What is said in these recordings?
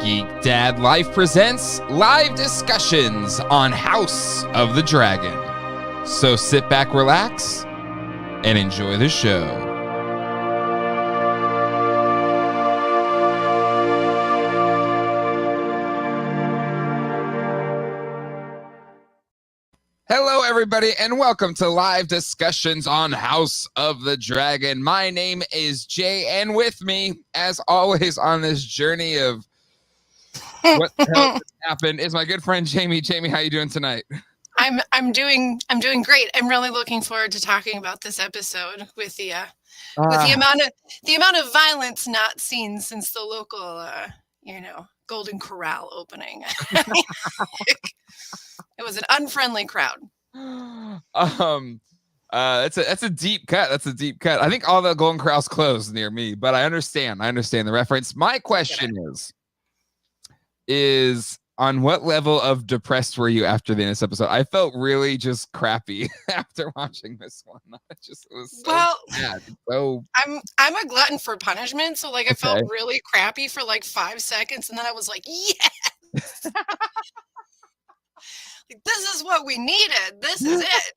Geek Dad Life presents live discussions on House of the Dragon. So sit back, relax, and enjoy the show. Hello, everybody, and welcome to live discussions on House of the Dragon. My name is Jay, and with me, as always, on this journey of what the hell just happened is my good friend Jamie. Jamie, how you doing tonight? I'm doing great. I'm really looking forward to talking about this episode with the amount of violence not seen since the local Golden Corral opening. It was an unfriendly crowd. That's a deep cut. That's a deep cut. I think all the Golden Corral's closed near me, but I understand the reference. My question is on what level of depressed were you after the end of this episode? I felt really just crappy after watching this one. It was so bad. So I'm a glutton for punishment, so I felt really crappy for 5 seconds, and then I was like, yes. This is what we needed. This is it.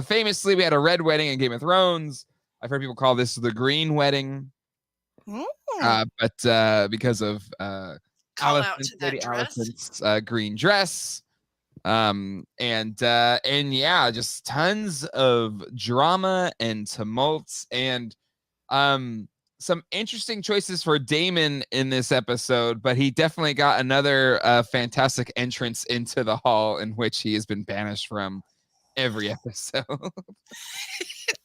Famously, we had a red wedding in Game of Thrones. I've heard people call this the green wedding. But because of Lady Allison's green dress, and just tons of drama and tumult and some interesting choices for Daemon in this episode, but he definitely got another fantastic entrance into the hall in which he has been banished from every episode.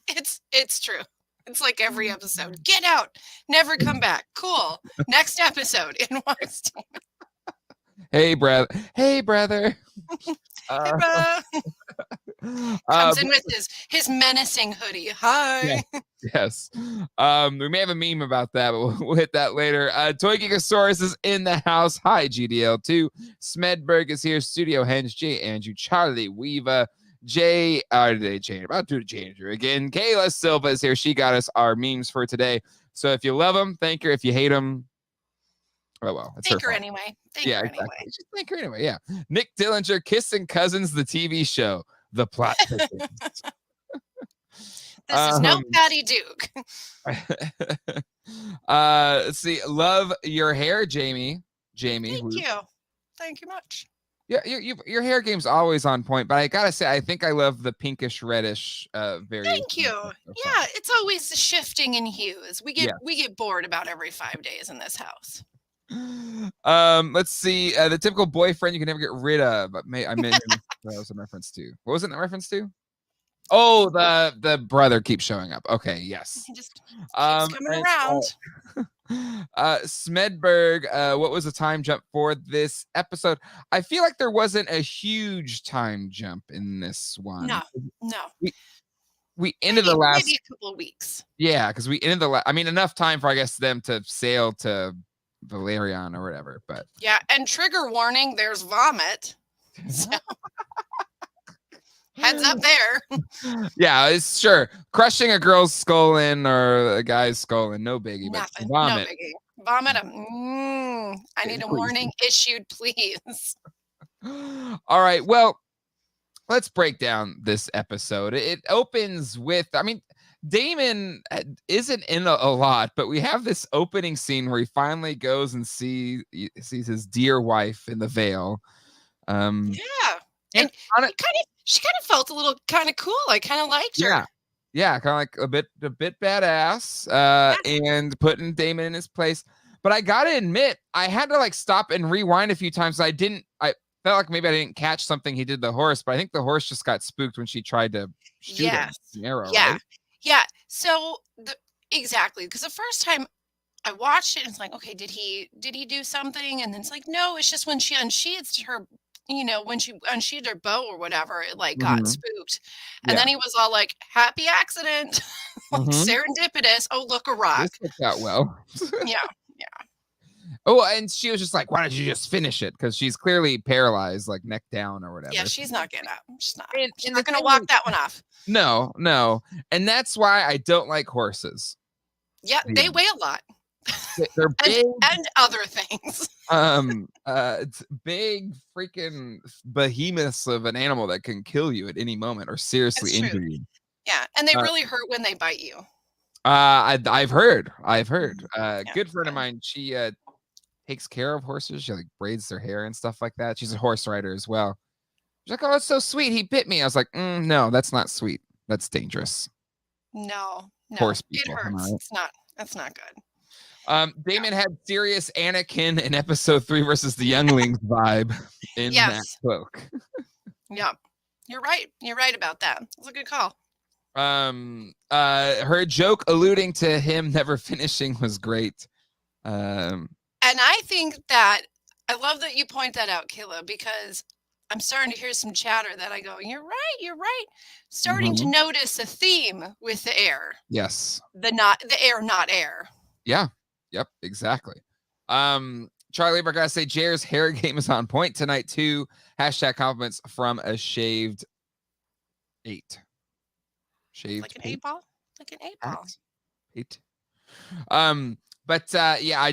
It's true. It's like every episode. Get out. Never come back. Cool. Next episode in Wise Daemon. Hey, brother. Hey, brother. Hey, bro. Comes in with his menacing hoodie. Hi. Yes. We may have a meme about that, but we'll hit that later. Toy Geekosaurus is in the house. Hi, GDL2. Smedberg is here. Studio Henge, J. Andrew, Charlie Weaver, Jay, about to change her again. Kayla Silva is here. She got us our memes for today. So if you love them, thank her. If you hate them, oh well. Thank her anyway. Exactly. Just thank her anyway. Yeah. Nick Dillinger, Kissing Cousins, the TV show, the plot. This is no Patty Duke. Let's see. Love your hair, Jamie. Thank you. Thank you much. Yeah, your hair game's always on point, but I gotta say, I think I love the pinkish reddish variation. Thank you. Yeah, it's always shifting in hues. We get bored about every 5 days in this house. Let's see. The typical boyfriend you can never get rid of. I meant that was a reference to. What was it in reference to? Oh, the brother keeps showing up. Okay, yes. He just keeps coming around. Smedberg, what was the time jump for this episode? I feel like there wasn't a huge time jump in this one. No. We ended the last maybe a couple of weeks. Yeah, because we ended enough time for, I guess, them to sail to Valerian or whatever. But yeah, and trigger warning, there's vomit. So. Heads up there. Yeah, it's sure. Crushing a girl's skull in or a guy's skull in, no biggie. Nothing, but vomit. No biggie. Vomit. I need a warning issued, please. All right. Well, let's break down this episode. It opens with, Daemon isn't in a lot, but we have this opening scene where he finally goes and sees his dear wife in the Vale. And she kind of felt a little kind of cool. I kind of liked her. Yeah, kind of like a bit badass, and putting Daemon in his place. But I gotta admit, I had to stop and rewind a few times. I felt like maybe I didn't catch something he did to the horse, but I think the horse just got spooked when she tried to shoot him with an arrow. Yeah, right? yeah. So exactly, because the first time I watched it, it's like, okay, did he do something? And then it's like, no, it's just when she unsheathed her. When she unsheathed her bow or whatever, it got spooked. And then he was all like, happy accident, serendipitous. Oh, look, a rock. This worked out well. Yeah. Oh, and she was just like, why don't you just finish it? Because she's clearly paralyzed, neck down or whatever. Yeah, she's not getting up. She's not going to walk that one off. No. And that's why I don't like horses. Yeah, they weigh a lot. They're big and other things. it's big freaking behemoths of an animal that can kill you at any moment or seriously It's true. injure you. Yeah, and they really hurt when they bite you. I've heard. Yeah, Good friend of good. mine, she takes care of horses. She like braids their hair and stuff like that. She's a horse rider as well. She's like, "Oh, that's so sweet. He bit me." I was like, "No, that's not sweet. That's dangerous." No, Horse it people, am I hurts. right? That's not good. Yeah. Damon had serious Anakin in episode 3 versus the younglings vibe in that Yes. book. Yeah. You're right. You're right about that. It's a good call. Her joke alluding to him never finishing was great. And I think that I love that you point that out, Kayla, because I'm starting to hear some chatter that I go, you're right. Starting to mhm. notice a theme with the air. Yes. The air, not air. Yeah. Yep. Exactly. Charlie, I gotta say, Jair's hair game is on point tonight too. Hashtag compliments from a shaved 8. Shaved Like an 8. 8 ball. Like an 8 ball. 8. But yeah, I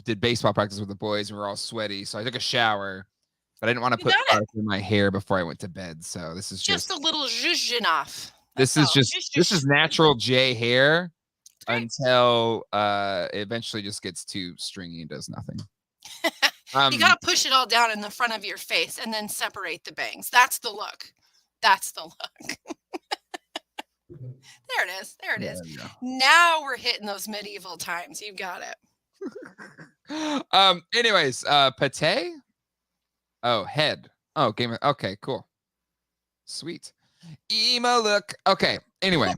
did baseball practice with the boys and we were all sweaty, so I took a shower, but I didn't want to You put got it. product in my hair before I went to bed. So this is Just a little zhuzh off. this That's is all. just Zhuzh, this zhuzh. is natural J hair It's great. until it eventually just gets too stringy and does nothing. You gotta push it all down in the front of your face and then separate the bangs. That's the look. That's the look. There it is. There it is. Now we're hitting those medieval times. You got it. Anyways, pate. Oh, head. Oh, game. Okay, cool. Sweet. Emo look. Okay. Anyway.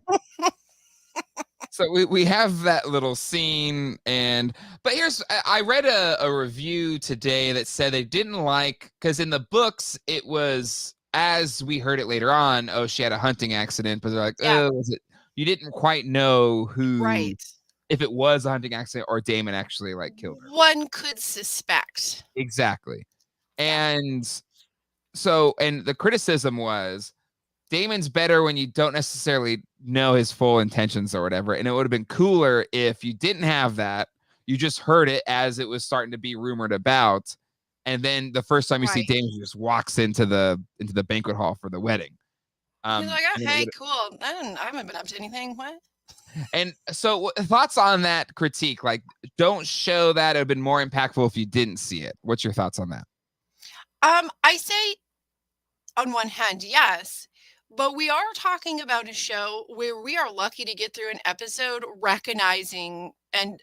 So we have that little scene but I read a review today that said they didn't like, because in the books it was, as we heard it later on, oh, she had a hunting accident, but they're like, Yeah. oh, was it, you didn't quite know who, Right. if it was a hunting accident or Damon actually like killed her. One could suspect. Exactly. Yeah. And so, and the criticism was, Damon's better when you don't necessarily know his full intentions or whatever. And it would have been cooler if you didn't have that. You just heard it as it was starting to be rumored about. And then the first time you see Damon, he just walks into the banquet hall for the wedding. He's like, okay, cool. I haven't been up to anything. What? And so thoughts on that critique? Like, don't show that. It would have been more impactful if you didn't see it. What's your thoughts on that? I say on one hand, yes. But we are talking about a show where we are lucky to get through an episode recognizing and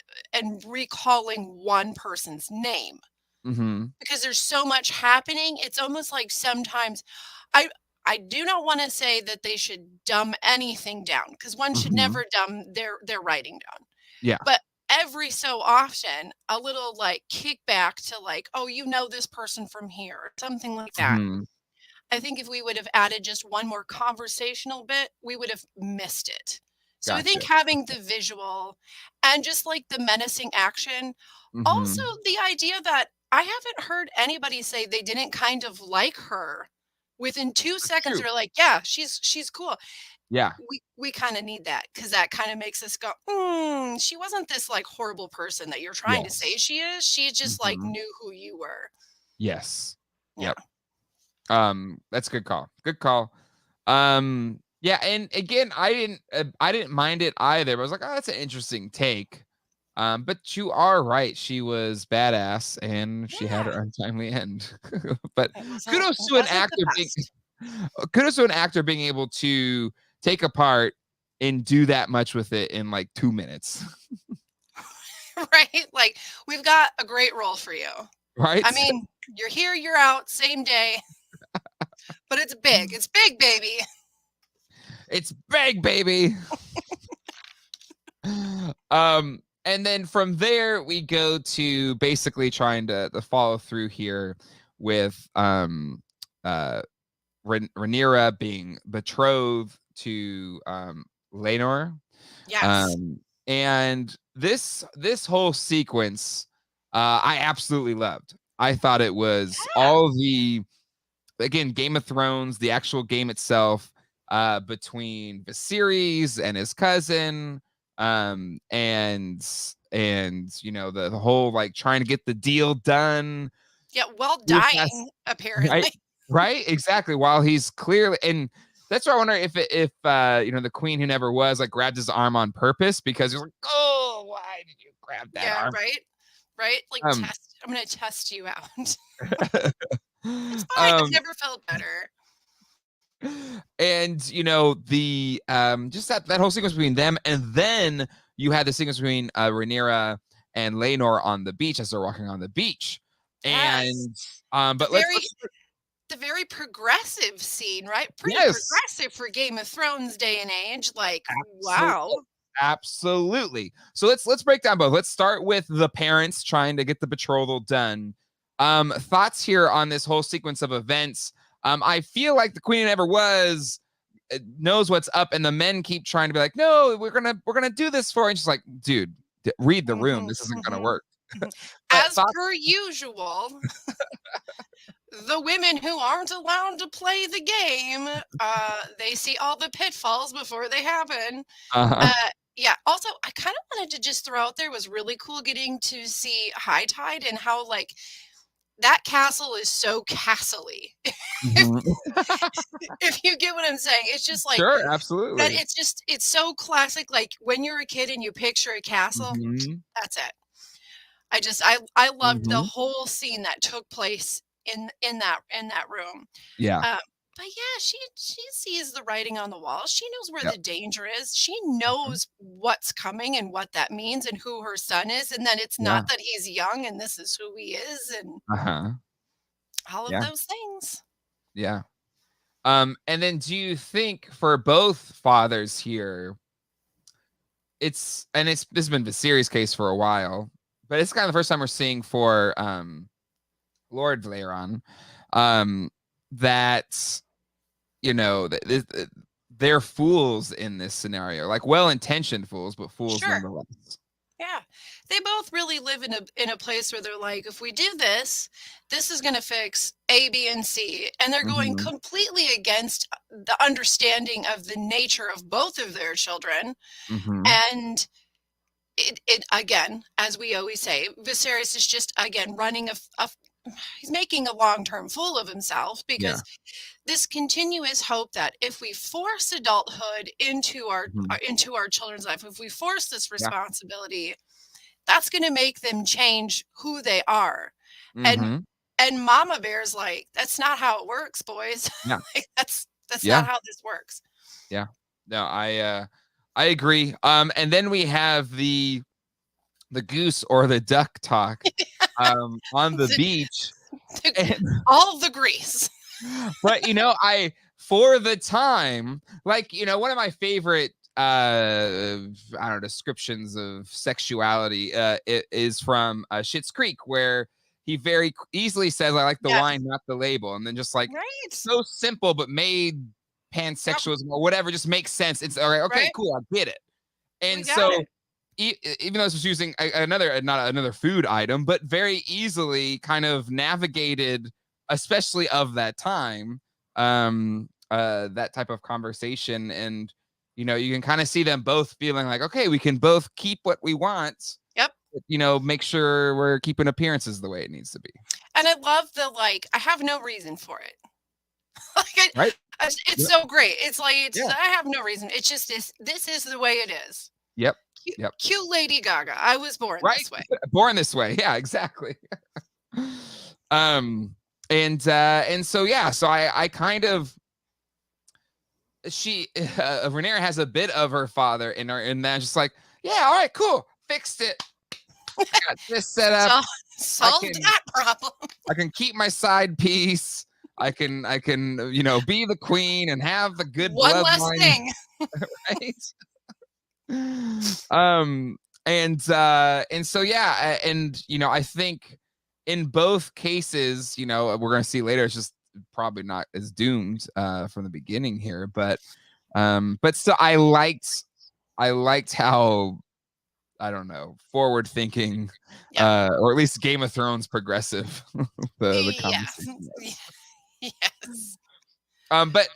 recalling one person's name. Mm-hmm. Because there's so much happening. It's almost like sometimes I do not want to say that they should dumb anything down, because one should never dumb their writing down. Yeah. But every so often, a little like kickback to like, oh, you know this person from here, or something like that. Mm-hmm. I think if we would have added just one more conversational bit, we would have missed it. So I think having the visual and just like the menacing action, also the idea that I haven't heard anybody say they didn't kind of like her. Within 2 seconds, they're like, yeah, she's cool. Yeah. We kind of need that, because that kind of makes us go, she wasn't this like horrible person that you're trying to say she is. She just like knew who you were. Yes. Yeah. Yep. That's a good call. Good call. Yeah, and again, I didn't mind it either. But I was like, oh, that's an interesting take. But you are right. She was badass and she had her untimely end. But kudos to an actor being able to take a part and do that much with it in like 2 minutes. Right? Like, we've got a great role for you. Right? I mean, you're here, you're out, same day. But it's big. It's big, baby. It's big, baby. And then from there we go to basically trying to follow through here with Rhaenyra being betrothed to Laenor. Yes. And this whole sequence I absolutely loved. I thought it was all the, again, Game of Thrones, the actual game itself, between Viserys and his cousin, And you know, the whole like trying to get the deal done. Yeah, while With us, dying, right? apparently. Right, exactly. While he's clearly, and that's why I wonder if you know, the queen who never was like grabbed his arm on purpose because he's like, oh, why did you grab that Yeah, arm? right? Right? Like, Um, test I'm gonna test you out. It's fine, I've um, never felt better. and you know, the just that whole sequence between them, and then you had the sequence between Rhaenyra and Laenor on the beach as they're walking on the beach. Yes. And The but very let's the very progressive scene, right? Pretty yes. progressive for Game of Thrones day and age, like, So wow. absolutely. So let's break down both. Let's start with the parents trying to get the betrothal done. Thoughts here on this whole sequence of events. I feel like the queen never was knows what's up, and the men keep trying to be like, no, we're gonna do this for her. And she's like, dude, read the room. Mhm, This isn't gonna mhm, work. mhm. But As thoughts? per usual, the women who aren't allowed to play the game, they see all the pitfalls before they happen. Uh-huh. Uh, yeah, also, I kinda wanted to just throw out there, it was really cool getting to see High Tide and how, like, that castle is so castle-y. If Mhm. if you get what I'm saying, it's just like Sure, that absolutely. it's so classic, like, when you're a kid and you picture a castle, Mhm. that's it. I loved the Mhm. whole scene that took place in that room. Yeah. Um, but yeah, she sees the writing on the wall. She knows where Yep. the danger is. She Mhm. knows what's coming and what that means and who her son is, and that it's Yeah. not that he's young and this is who he is and Uh-huh. all of Yeah. those things. Yeah. And then do you think for both fathers here, it's this has been the series case for a while, but it's kind of the first time we're seeing for Lord Valeron, um, that you know they're fools in this scenario, like well-intentioned fools, but fools Sure. nonetheless. Yeah. They both really live in a place where they're like, if we do this, this is going to fix A, B, and C. And they're going Hmm. completely against the understanding of the nature of both of their children. Hmm. And it again, as we always say, Viserys is just again running he's making a long-term fool of himself Yeah. because this continuous hope that if we force adulthood Hmm. into our children's life, if we force this Yeah. responsibility, that's going to make them change who they are. And Hmm. and Mama Bear's like, that's not how it works, boys. Yeah. Like, that's Yeah. not how this works. Yeah. No, I agree. And then we have the goose or the duck talk on the The- beach. And all the grease. but you know, I for the time, like, you know, one of my favorite I don't know, descriptions of sexuality is from Schitt's Creek, where he very easily says, I like the Yes. wine, not the label. And then just like Right. so simple, but made Yep. pansexualism or whatever just makes sense. It's all right, okay, Right. cool, I get it. We And got so it. even though this was using another not another food item, but very easily kind of navigated, especially of that time, that type of conversation. And you know, you can kind of see them both feeling like, okay, we can both keep what we want, Yep. but, you know, make sure we're keeping appearances the way it needs to be. And I love the like, I have no reason for it. Like Right. it's Yep. so great. It's like Yeah. I have no reason. It's just this is the way it is. Yep. Cute, Yep. cute Lady Gaga. I was born Right. this way. Born this way. Yeah, exactly. um and so yeah, so I kind of she Rhaenyra has a bit of her father in her, and then just like, yeah, all right, cool, fixed it. I got this set up. So I solved can that problem. I can keep my side piece. I can you know, be the queen and have the good One less bloodline, thing. right? And so yeah, and you know, I think in both cases, you know, we're gonna see later, it's just probably not as doomed from the beginning here, but still I liked how, I don't know, forward thinking, Yeah. or at least Game of Thrones progressive the Yes. conversation was. Yes. But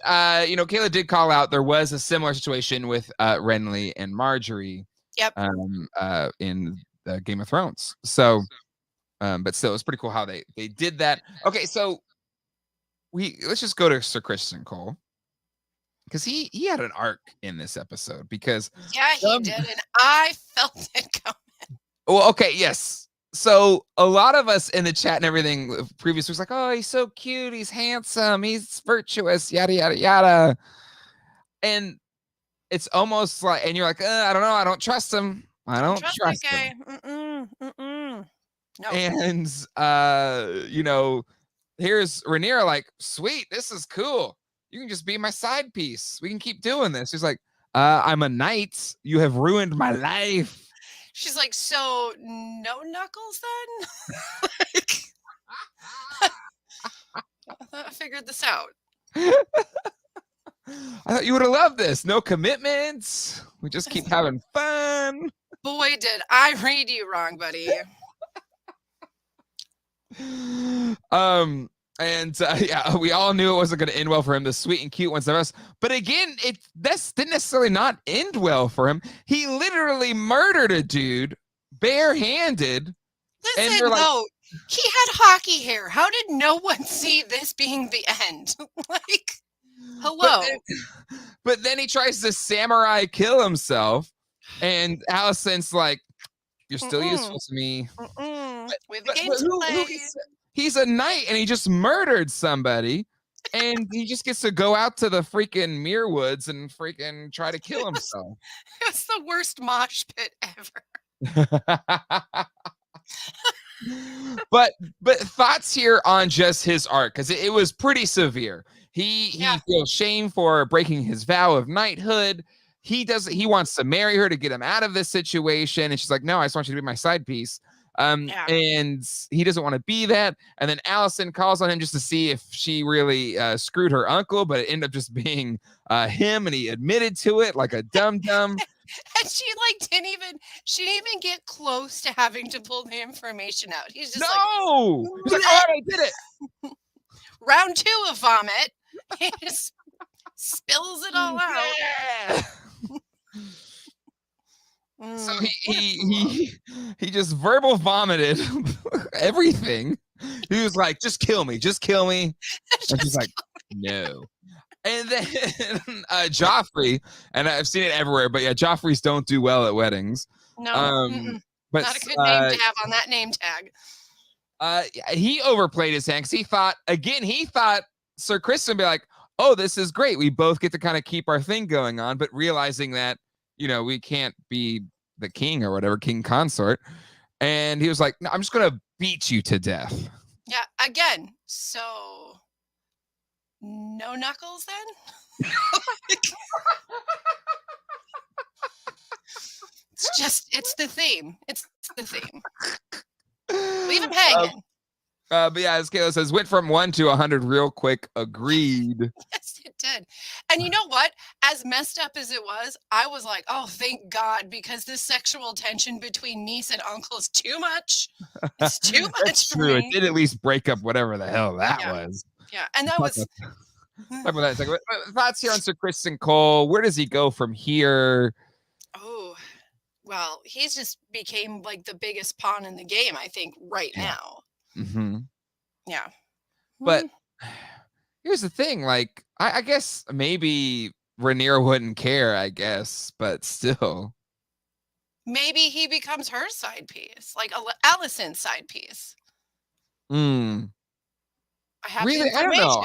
you know, Kayla did call out there was a similar situation with Renly and Marjorie. Yep. In Game of Thrones. So, but still, it's pretty cool how they did that. Okay, so let's just go to Sir Christian Cole because he had an arc in this episode because Yeah, he did, and I felt it coming. well, okay, yes. So a lot of us in the chat and everything previous was like, oh, he's so cute, he's handsome, he's virtuous, yada yada yada. And it's almost like, and you're like, I don't know, I don't trust him. I don't Trust that trust guy. him. No. And here's Rhaenyra like, sweet, this is cool. You can just be my side piece. We can keep doing this. He's like, I'm a knight. You have ruined my life. She's like, so no knuckles then? I figured this out. I thought you would have loved this. No commitments. We just keep having fun. Boy, did I read you wrong, buddy. And yeah, we all knew it wasn't going to end well for him. The sweet and cute ones of us. But again, this didn't necessarily not end well for him. He literally murdered a dude barehanded. Listen, though, he had hockey hair. How did no one see this being the end? Like, hello. But then he tries to samurai kill himself, and Allison's like, "You're still useful to me." We have the game to play. He's a knight, and he just murdered somebody, and he just gets to go out to the freaking Muir Woods and freaking try to kill himself. It was the worst mosh pit ever. but thoughts here on just his art, because it was pretty severe. He feels shame for breaking his vow of knighthood. He wants to marry her to get him out of this situation, and she's like, no, I just want you to be my side piece. And he doesn't want to be that. And then Allison calls on him just to see if she really screwed her uncle, but it ended up just being him, and he admitted to it like a dum-dum. And she didn't even get close to having to pull the information out. He's just He's like, all right, I did it. Round 2 of vomit. He just spills it all out. Yeah. So he just verbal vomited everything. He was like, just kill me. And she's like, no. And then Joffrey, and I've seen it everywhere, but yeah, Joffreys don't do well at weddings. No, but not a good name to have on that name tag. He overplayed his hand because he thought Sir Chris would be like, oh, this is great. We both get to kind of keep our thing going on, but realizing that, we can't be the king or whatever, king consort. And he was like, no, I'm just going to beat you to death. Yeah, again, so no knuckles then? It's the theme. It's the theme. Leave him hanging. But yeah, as Kayla says, went from 1 to 100 real quick. Agreed. Yes, it did. And you know what? As messed up as it was, I was like, oh, thank God, because this sexual tension between niece and uncle is too much. It's too much. That's true. It did at least break up whatever the hell that was. Yeah, and that was. Thoughts here on Sir Christian Cole. Where does he go from here? Oh, well, he's just became the biggest pawn in the game, I think, right now. Mm-hmm. Yeah. But here's the thing. I guess maybe Rhaenyra wouldn't care, I guess, but still. Maybe he becomes her side piece, like Allison's side piece. I have really, I don't know.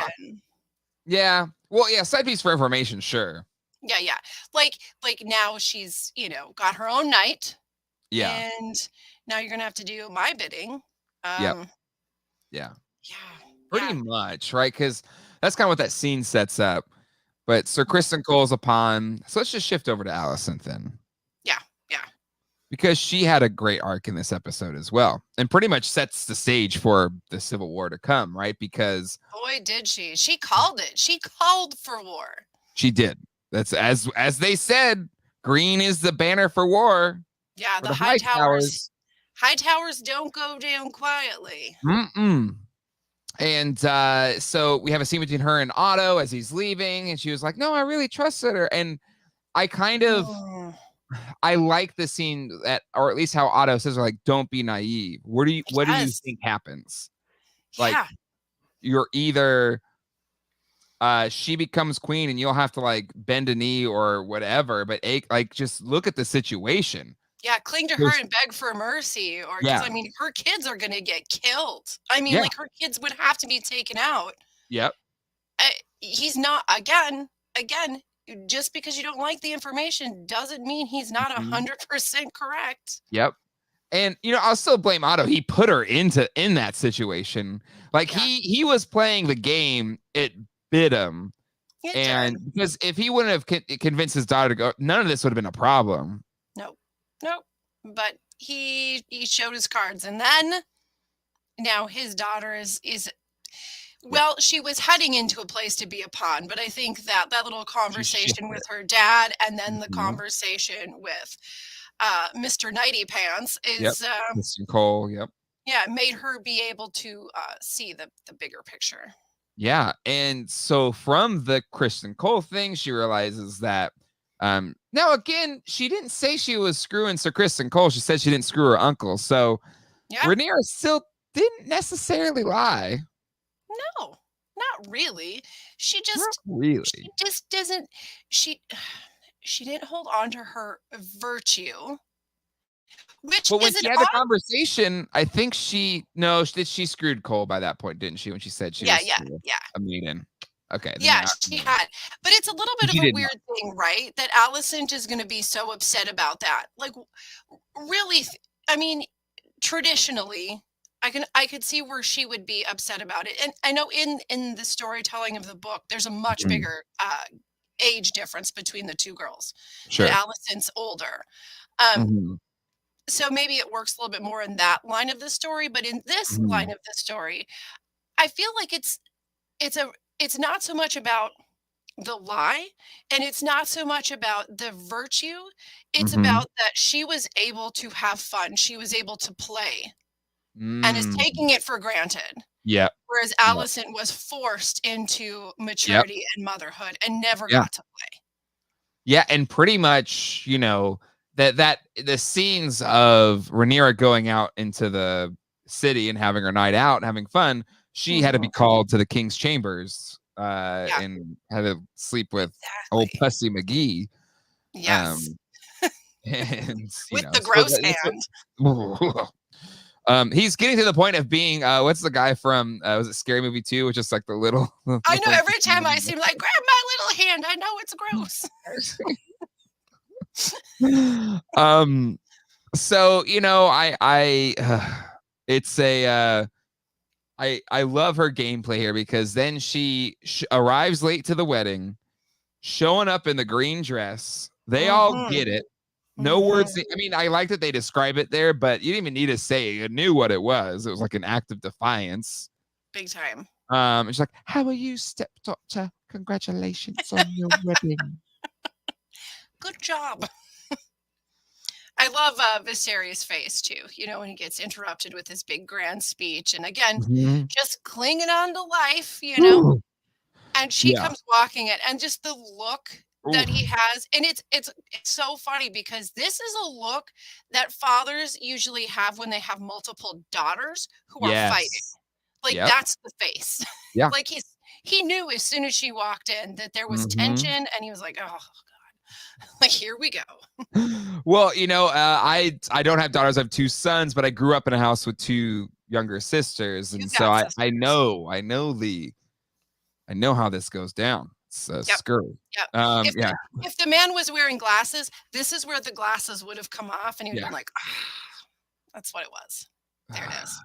Yeah. Well, yeah, side piece for information, sure. Yeah. Like now she's, got her own night. Yeah. And now you're going to have to do my bidding. Yeah. Yeah. Pretty much, right? Because that's kind of what that scene sets up. But Sir Christian Cole's a pawn. So let's just shift over to Allison then. Yeah. Because she had a great arc in this episode as well. And pretty much sets the stage for the Civil War to come, right? Because boy, did she. She called it. She called for war. She did. That's as they said, green is the banner for war. Yeah, the high towers. High towers don't go down quietly. And so we have a scene between her and Otto as he's leaving, and she was like, no, I really trusted her. And I kind of I like the scene that, or at least how Otto says, like, don't be naive. What do you Yes. think happens? Like, Yeah. you're either she becomes queen and you'll have to like bend a knee or whatever, but like just look at the situation. Yeah, cling to her There's, and beg for mercy, or because yeah, I mean, her kids are gonna get killed. I mean, yeah, like, her kids would have to be taken out. yep, He's not again, just because you don't like the information doesn't mean he's not mhm, 100% correct. yep. And I'll still blame Otto. He put her in that situation. Like Yeah, he was playing the game. It bit him. it And did. because if he wouldn't have convinced his daughter to go, none of this would have been a problem. Nope. Nope. But he showed his cards, and then now his daughter is Yep. well, she was heading into a place to be a pawn, but I think that that little She conversation shifted with it. her dad and then the Mhm. conversation with Mr. Nighty Pants Yep. is Mr. Cole. Yep. yeah, made her be able to see the bigger picture. Yeah, and so from the Kristen Cole thing, she realizes that now again, she didn't say she was screwing Sir Kristen Cole. She said she didn't screw her uncle. So Yeah, Rhaenyra still didn't necessarily lie. no, not really. She Not just she really. just doesn't she she didn't hold on to her virtue, which But when is an she had the odd. conversation, I think she screwed Cole by that point, didn't she? When she said she Yeah, was yeah, yeah. a maiden. Okay, then Yeah, yeah, she had. But it's a little bit of she a did not. weird thing, right? That Alicent is gonna be so upset about that. Like, really, I mean, traditionally, I could see where she would be upset about it. And I know in the storytelling of the book, there's a much Mhm. bigger age difference between the two girls. That Sure. Alicent's older. Um, Mhm. so maybe it works a little bit more in that line of the story, but in this line Mhm. of the story, I feel like it's a it's not so much about the lie, and it's not so much about the virtue, it's Mhm. about that she was able to have fun, she was able to play, and is Mm. taking it for granted, Yep. whereas Yep. Alicent was forced into Yep. maturity and motherhood and never Yeah. got to play. Yeah, and pretty much, that the scenes of Rhaenyra going out into the city and having her night out and having fun, she had to be Mhm. called to the king's chambers, Yeah, and had to sleep with old exactly. Pussy McGee. Yes, Um, and with the so gross that's hand. what he's getting to the point of being what's the guy from was it Scary Movie 2, which is like the little I know little every time I see him, like, "Grab my little hand, I know it's gross." um so it's a I love her gameplay here because then she arrives late to the wedding, showing up in the green dress. They all Mhm, get it. No words. mhm. I mean, I like that they describe it there, but you didn't even need to say it. You knew what it was. It was like an act of defiance. Big time. She's like, "How are you, stepdaughter? Congratulations on your wedding." Good job. I love, Viserys' face too, when he gets interrupted with his big grand speech, and again, Mhm. just clinging on to life, Ooh, and she yeah. comes walking it, and just the look Ooh, that he has, and it's so funny because this is a look that fathers usually have when they have multiple daughters who are fighting. yes. Like, Yep. that's the face. Yeah. Like, he knew as soon as she walked in that there was tension, Mhm. and he was like, "Oh, like, here we go." Well, I don't have daughters. I have two sons, but I grew up in a house with two younger sisters, and You've so got I sisters. know how this goes down. It's Yep. screwy. Yep. If the Yeah, if the man was wearing glasses, this is where the glasses would have come off, and he would have yeah, been like, "Ah." That's what it was. There it is.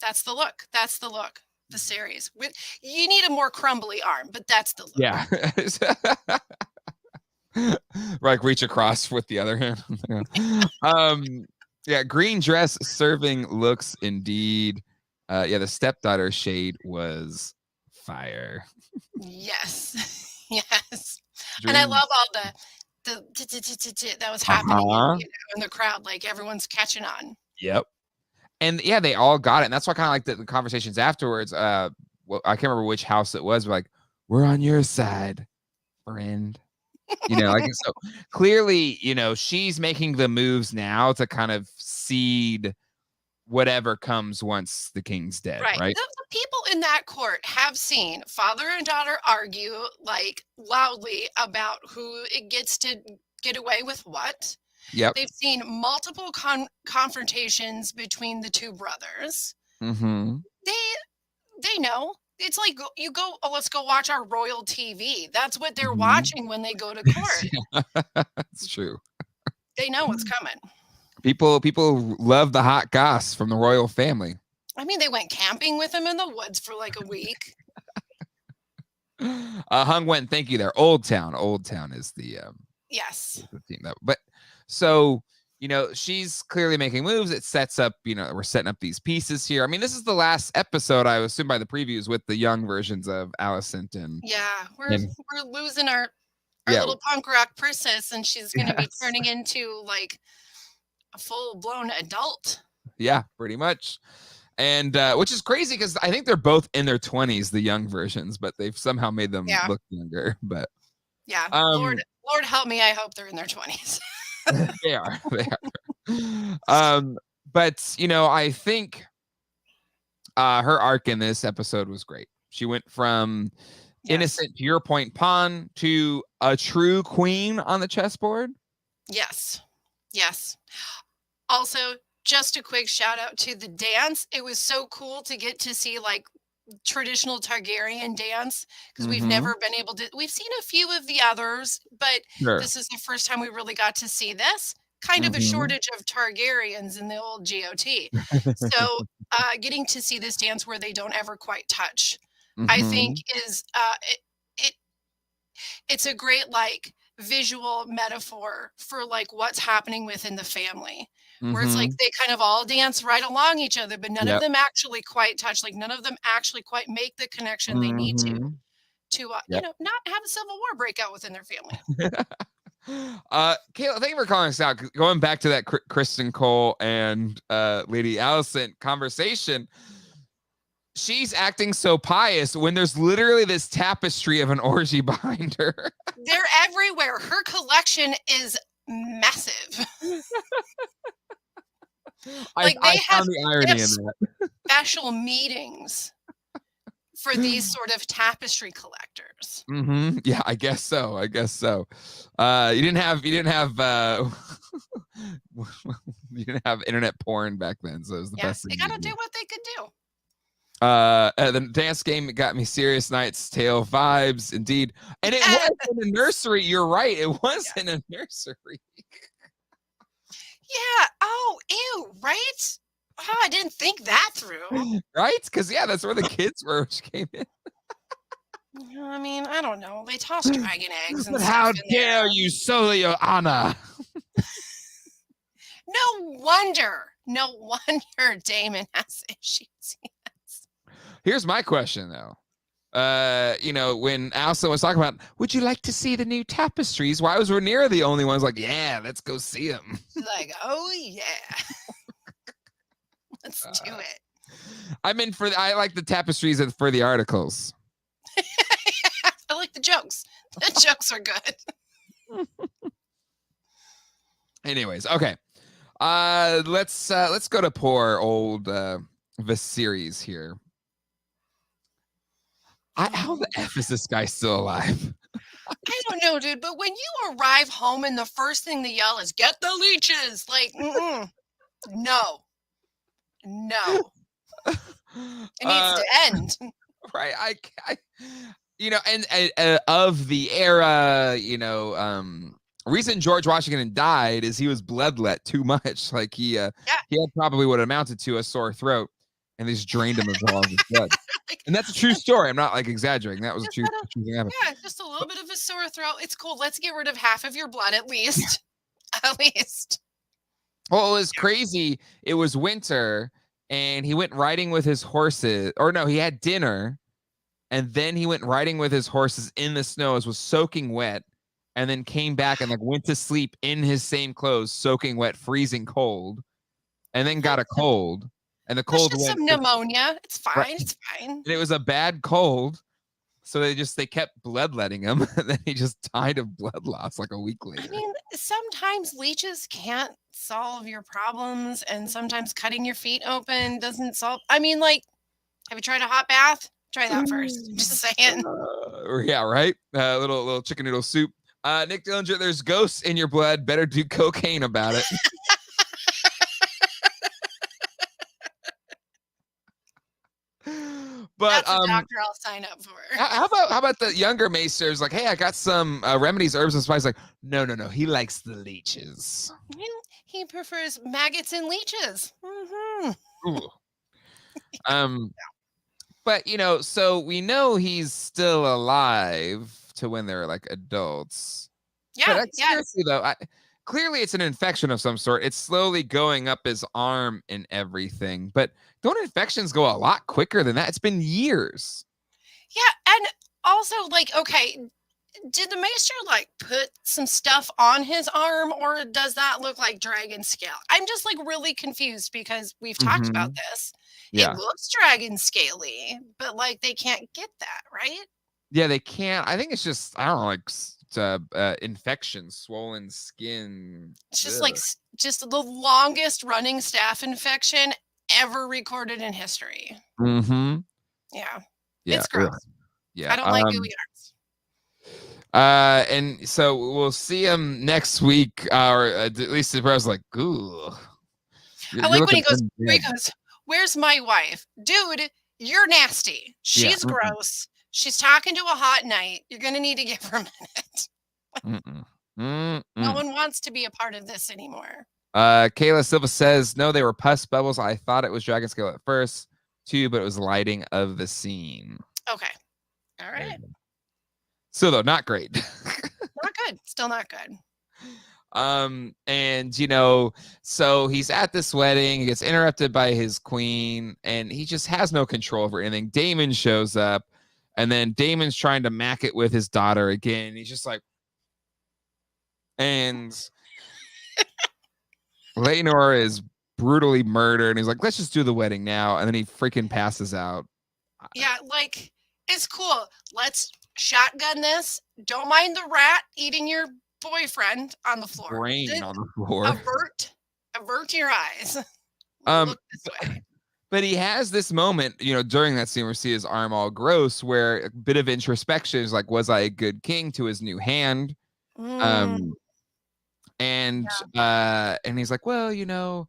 That's the look. That's the look. The series. With you need a more crumbly arm, but that's the look. yeah. Like reach across with the other hand. um, yeah, green dress serving looks indeed. Yeah, the stepdaughter shade was fire. Yes. Yes. And I Dream. love all the that was happening in, Uh-huh. in the crowd, like everyone's catching on. Yep. And yeah, they all got it. And that's why I kind of like the conversations afterwards. Well, I can't remember which house it was, but like, we're on your side, friend. I guess so. Clearly, she's making the moves now to kind of seed whatever comes once the king's dead, Right. right? The people in that court have seen father and daughter argue like loudly about who it gets to get away with what. Yep. They've seen multiple confrontations between the two brothers. Mm-hmm. They know. It's like you go, oh, let's go watch our royal TV. That's what they're Mm-hmm. watching when they go to court. That's true. They know what's coming. People love the hot goss from the royal family. I mean, they went camping with him in the woods for like a week. Hung went, thank you there. Old Town. Old Town is the yes. the theme that. But so she's clearly making moves. It sets up, we're setting up these pieces here. I mean, this is the last episode, I assume by the previews, with the young versions of Alicent and we're losing our little punk rock princess, and she's going to be turning into like a full-blown adult. Yeah, pretty much. And which is crazy because I think they're both in their 20s, the young versions, but they've somehow made them look younger. But yeah, Lord help me, I hope they're in their 20s. They are. But I think her arc in this episode was great. She went from innocent, to your point, pawn, to a true queen on the chessboard. Yes. Also, just a quick shout out to the dance. It was so cool to get to see like traditional Targaryen dance, because we've never been able to. We've seen a few of the others, but this is the first time we really got to see this. Kind of a shortage of Targaryens in the old GOT. So getting to see this dance where they don't ever quite touch, I think is it's a great like visual metaphor for like what's happening within the family, where it's like they kind of all dance right along each other, but none of them actually quite touch. Like none of them actually quite make the connection they need to not have a civil war break out within their family. Kayla, thank you for calling us out. Going back to that Kristen Cole and Lady Alicent conversation, she's acting so pious when there's literally this tapestry of an orgy behind her. They're everywhere. Her collection is massive. Like I found the irony in that. Special meetings for these sort of tapestry collectors. Yeah, I guess so. You didn't have you didn't have internet porn back then, so it was the best thing. They gotta do what they could do. The dance game got me Serious Night's Tale vibes, indeed. And it was in a nursery. You're right. It was in a nursery. Yeah. Oh, ew, right? Oh, I didn't think that through. Right? Because, that's where the kids were, which came in. I mean, I don't know. They toss dragon eggs and but stuff how in dare there. you sully your honor? No wonder Damon has issues. Here's my question, though. When Alison was talking about, would you like to see the new tapestries? Why was Rhaenyra the only one's like, yeah, let's go see them? Like, oh yeah, let's do it. I like the tapestries for the articles. I like the jokes. The jokes are good. Anyways, okay. Let's go to poor old Viserys here. How the F is this guy still alive? I don't know, dude, but when you arrive home and the first thing they yell is, get the leeches, like, no. It needs to end. Right. And of the era, reason George Washington died is he was bloodlet too much. Like he had probably what amounted to a sore throat, and they just drained him of all of his blood. And that's a true story. I'm not like exaggerating. That was a true thing. Yeah, just a little bit of a sore throat. It's cool. Let's get rid of half of your blood at least. At least. Well, it was crazy. It was winter, and he went riding with his horses. Or no, he had dinner, and then he went riding with his horses in the snow. It was soaking wet, and then came back and went to sleep in his same clothes, soaking wet, freezing cold, and then got a cold. And the cold went some pneumonia. It's fine. Right. It's fine. And it was a bad cold. So they kept bloodletting him, and then he just died of blood loss like a week later. I mean, sometimes leeches can't solve your problems, and sometimes cutting your feet open doesn't solve. I mean, like, have you tried a hot bath? Try that first. Just saying. Yeah, right. Little chicken noodle soup. Nick Dillinger, there's ghosts in your blood. Better do cocaine about it. But That's a doctor I'll sign up for. how about the younger maesters? Like, hey, I got some remedies, herbs, and spices. Like, no. He likes the leeches. He prefers maggots and leeches. Ooh. But so we know he's still alive to when they're like adults. Yeah, But seriously though, clearly it's an infection of some sort. It's slowly going up his arm and everything. But don't infections go a lot quicker than that? It's been years. Yeah, and also, like, okay, did the maester like put some stuff on his arm, or does that look like dragon scale? I'm just like really confused because we've talked about this. Yeah. It looks dragon scaly, but like they can't get that, right? Yeah, they can't. I think it's just, I don't know, like infection, swollen skin. It's just like just the longest running staph infection ever recorded in history. Mm-hmm. Yeah. Yeah. It's gross. Yeah. I don't like gooey arms. And so we'll see him next week, or at least the was like, ooh. I like when he goes, where's my wife? Dude, you're nasty. She's gross. She's talking to a hot knight. You're going to need to give her a minute. No one wants to be a part of this anymore. Kayla Silva says, no, they were pus bubbles. I thought it was dragon scale at first, too, but it was lighting of the scene. Okay. All right. So, though, not great. Not good. Still not good. And so he's at this wedding, he gets interrupted by his queen, and he just has no control over anything. Damon shows up, and then Damon's trying to mac it with his daughter again. He's just like, and Laenor is brutally murdered, and he's like, let's just do the wedding now, and then he freaking passes out. Yeah, like, it's cool. Let's shotgun this. Don't mind the rat eating your boyfriend on the floor. Brain on the floor. Avert your eyes. Look this way. But he has this moment, during that scene where we see his arm all gross, where a bit of introspection is like, was I a good king to his new hand? And he's like, well,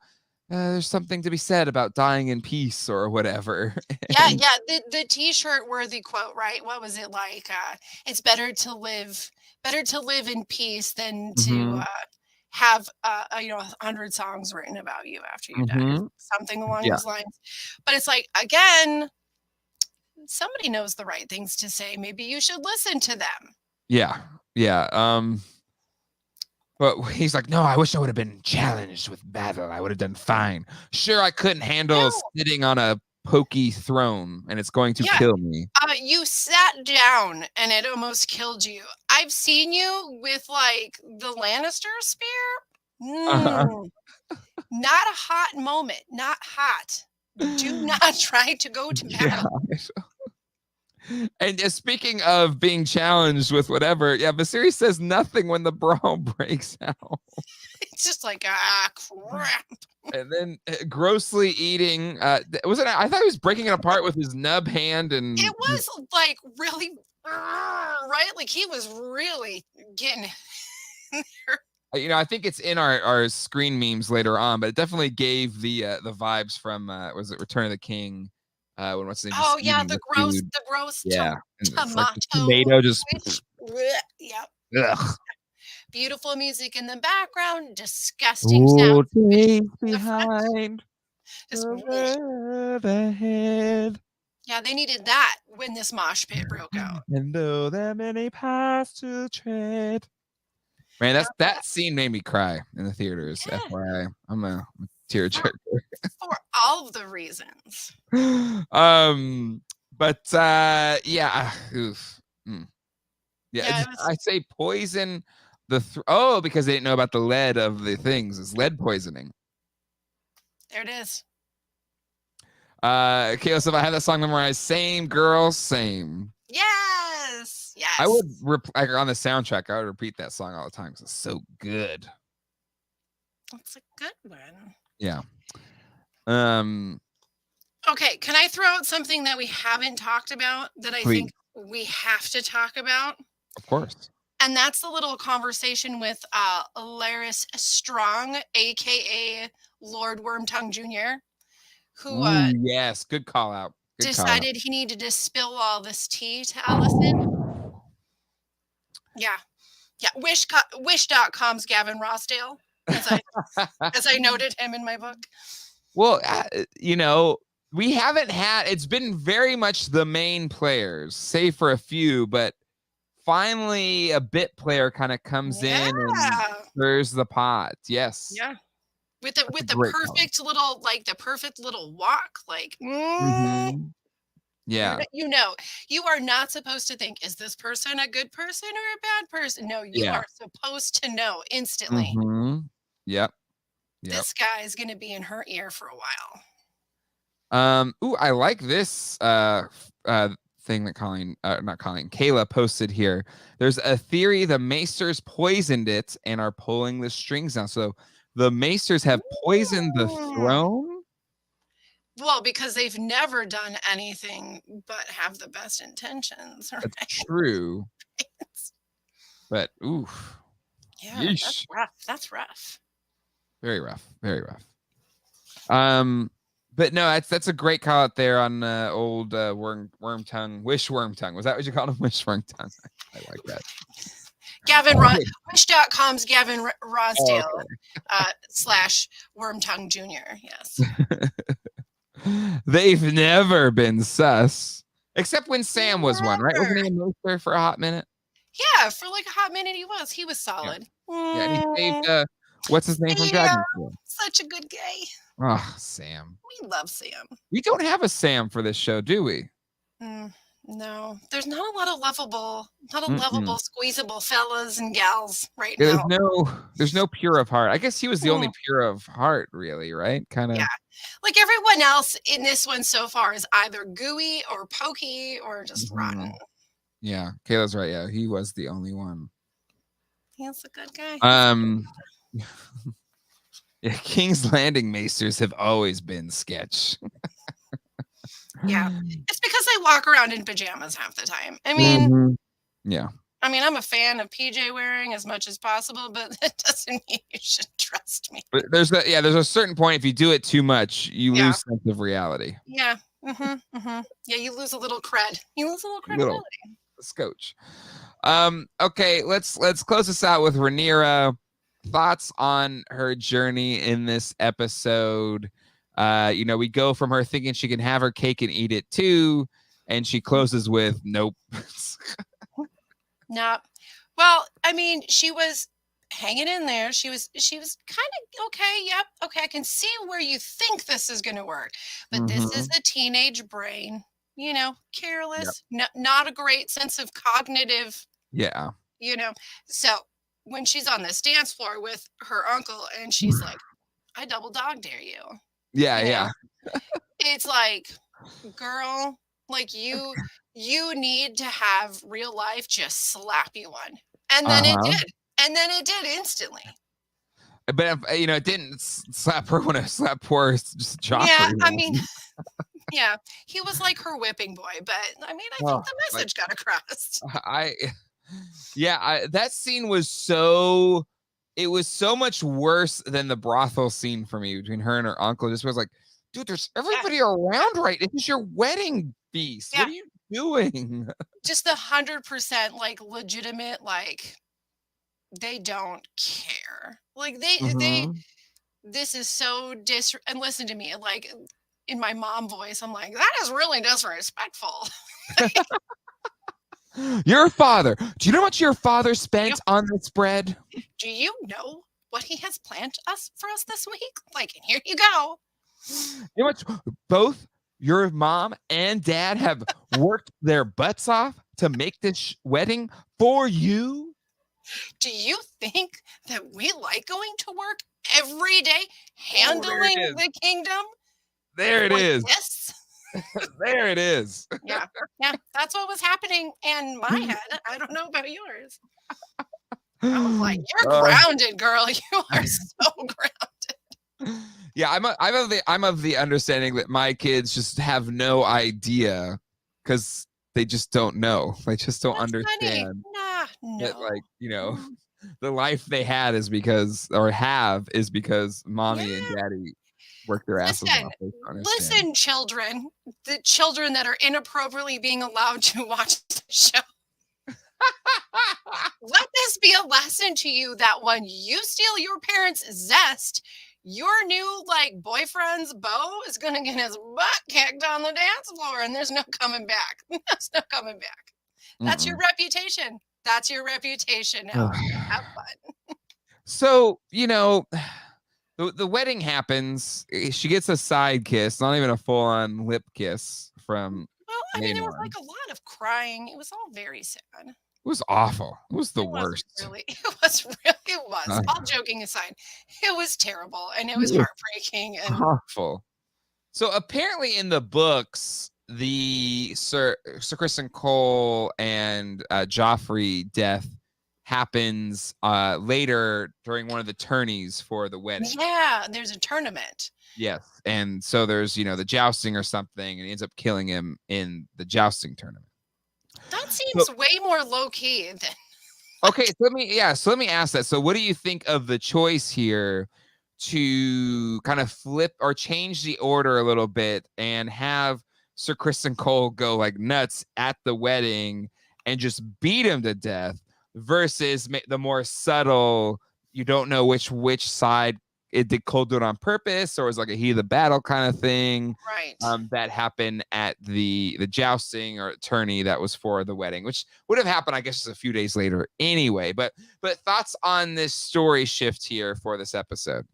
there's something to be said about dying in peace or whatever. Yeah. The T-shirt worthy quote, right? What was it like? It's better to live in peace than to have 100 songs written about you after you die. Something along those lines. But it's like, again, somebody knows the right things to say. Maybe you should listen to them. Yeah. But he's like, no, I wish I would have been challenged with battle. I would have done fine. Sure, I couldn't handle sitting on a pokey throne, and it's going to kill me. You sat down, and it almost killed you. I've seen you with, like, the Lannister spear. Not a hot moment. Not hot. Do not try to go to battle. And speaking of being challenged with whatever, Viserys says nothing when the brawl breaks out. It's just like, crap. And then grossly eating. I thought he was breaking it apart with his nub hand, and it was like really right. Like he was really getting. I think it's in our screen memes later on, but it definitely gave the vibes from was it Return of the King? When what's the name? Oh yeah, the gross tomato. Like tomato just. Yep. Ugh. Beautiful music in the background. Disgusting sound behind the head. Yeah, they needed that when this mosh pit broke out. And though there are many paths to tread. Man, that scene made me cry in the theaters. FYI, I'm a tearjerker. For all of the reasons. I say poison because they didn't know about the lead of the things. It's lead poisoning. There it is. Kayla, so if I have that song memorized, same girl, same. Yes. I would Yes. like on the soundtrack. I would repeat that song all the time because it's so good. That's a good one. Yeah. Okay, can I throw out something that we haven't talked about that I Please, think we have to talk about? of course. And that's the little conversation with Laris Strong, aka Lord Wormtongue Jr., who Ooh, yes. Good call out. Good call out. decided he needed to spill all this tea to Allison. Yeah. Yeah. Wish.com's Gavin Rossdale, as I noted him in my book. Well, we haven't had. It's been very much the main players, save for a few, but finally a bit player kind of comes Yeah. in and stirs the pot. Yes. Yeah. With That's a the great call. the perfect little walk, like Mhm. Yeah. you are not supposed to think, is this person a good person or a bad person? No, you Yeah. are supposed to know instantly. Mhm. Yep. Yep. This guy is going to be in her ear for a while. Ooh, I like this thing that Kayla posted here. There's a theory the Maesters poisoned it and are pulling the strings now. So the Maesters have poisoned the Mm. throne. Well, because they've never done anything but have the best intentions, right? That's true. But oof. Yeah, that's Yeesh. rough. That's rough. Very rough. Very rough. But no, that's a great call out there on old worm tongue. Wish worm tongue. Was that what you called him? Wish worm tongue. I like that. Wish.com's Gavin Rosdale okay. / Wormtongue Jr. Yes. They've never been sus. Except when Sam was one, right? Wasn't he a Maester for a hot minute? Yeah, for like a hot minute he was. He was solid. Yeah, and he saved what's his name from Sam, Dragon's such a good guy. Oh, Sam. We love Sam. We don't have a Sam for this show, do we? No, there's not a lot of lovable, Mm-mm. squeezable fellas and gals right Yeah, now. there's no pure of heart. I guess he was the only pure of heart, really, right? Kind of. Yeah, like everyone else in this one so far is either gooey or pokey or just rotten. Yeah, Kayla's right. Yeah, he was the only one. He's a good guy. Yeah, King's Landing Maesters have always been sketch. Yeah, it's because they walk around in pajamas half the time. I mean, yeah. I mean, I'm a fan of PJ wearing as much as possible, but that doesn't mean you should trust me. But there's a certain point if you do it too much, you lose sense of reality. Yeah. Yeah, you lose a little cred. You lose a little credibility. Scotch. Okay, let's close this out with Rhaenyra. Thoughts on her journey in this episode? We go from her thinking she can have her cake and eat it too, and she closes with nope. No. Well, I mean, she was hanging in there. She was kind of okay. Yep. Okay. I can see where you think this is going to work, but this is the teenage brain, careless, not a great sense of cognitive. Yeah. So when she's on this dance floor with her uncle and she's like, I double dog dare you. Yeah. It's like, girl, like you need to have real life just slap you one. And then it did. And then it did instantly. But it didn't slap her when it slapped poor Joffrey. Yeah, I mean, yeah, he was like her whipping boy, but I mean, I think the message got across. That scene was so much worse than the brothel scene for me between her and her uncle. Just was like, dude, there's everybody around, right? This is your wedding feast. Yeah. What are you doing? Just the 100% like legitimate, like they don't care. Like this is so and listen to me, like in my mom voice, I'm like, that is really disrespectful. Your father. Do you know how much your father spent on this bread? Do you know what he has planned for us this week? Like, here you go. You know what? Both your mom and dad have worked their butts off to make this wedding for you. Do you think that we like going to work every day handling the kingdom? There it is. This? There it is. Yeah. Yeah. That's what was happening in my head. I don't know about yours. I was like, "You're Uh, grounded, girl. You are so grounded." yeah, I'm of the understanding that my kids just have no idea because they just don't know. They just don't That's funny. understand Nah, that, no. like, Mm. the life they had is because, or have, is because Yeah. mommy and daddy worked their asses Listen, off. They don't understand. listen, children. The children that are inappropriately being allowed to watch the show. Let this be a lesson to you that when you steal your parents' zest, your new like boyfriend's beau is gonna get his butt kicked on the dance floor, and there's no coming back. There's no coming back. That's your Mm-mm. reputation. That's your reputation now. Have fun. So, the wedding happens. She gets a side kiss, not even a full-on lip kiss from Well, I mean, there was Maynard. like a lot of crying. It was all very sad. It was awful. It was the It was worst. really, it was. Uh, All joking aside, it was terrible and it it was was heartbreaking. And awful. So apparently in the books, the Sir Kristen Cole and Joffrey death happens later during one of the tourneys for the wedding. yeah, there's a tournament. Yes. And so there's, the jousting or something, and he ends up killing him in the jousting tournament. That So, seems way more low key than okay, so let me ask that. So what do you think of the choice here to kind of flip or change the order a little bit and have Sir Kristen Cole go like nuts at the wedding and just beat him to death versus the more subtle, you don't know which side did Cole do it on purpose or was like a heat of the battle kind of thing right. that happened at the jousting or tourney that was for the wedding, which would have happened, I guess, just a few days later anyway. But thoughts on this story shift here for this episode?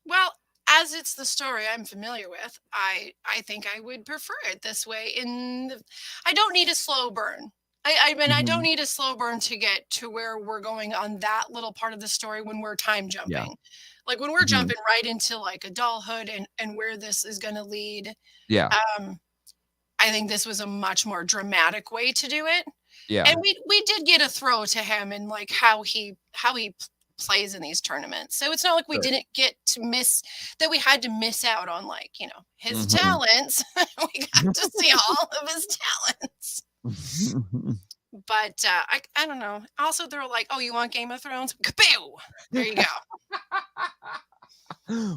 Well, as it's the story I'm familiar with, I think I would prefer it this way. I don't need a slow burn. I mean, I don't Mhm. need a slow burn to get to where we're going on that little part of the story when we're time Yeah. jumping. Like when we're Mhm. jumping right into like adulthood and where this is going to lead. Yeah. Um, I think this was a much more dramatic way to do it. Yeah. And we did get a throw to him and like how he plays in these tournaments. So it's not like we Sure. didn't get to miss that we had to miss out on like, his Mhm. talents. We got to see all of his talents. But I don't know. Also, they're like, "Oh, you want Game of Thrones? Kaboo! There you go."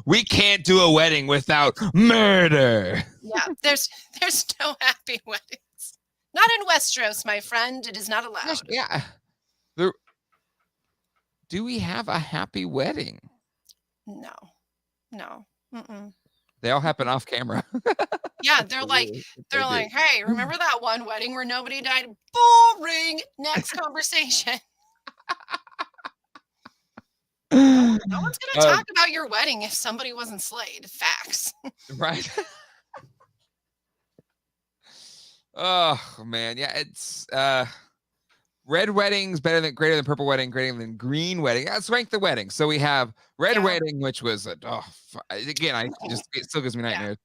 We can't do a wedding without murder. Yeah, there's no happy weddings. Not in Westeros, my friend. It is not allowed. Yeah. There, do we have a happy wedding? No, no. Mm-mm. They all happen off camera. Yeah, They they're do. like, "Hey, remember that one wedding where nobody died? Boring. Next conversation. No one's gonna Um, talk about your wedding if somebody wasn't slayed. Facts." right. Oh man, yeah, it's red weddings greater than purple wedding, greater than green wedding. Let's rank the wedding. So we have red Yeah. wedding, which was again, it still gives me Yeah. nightmares.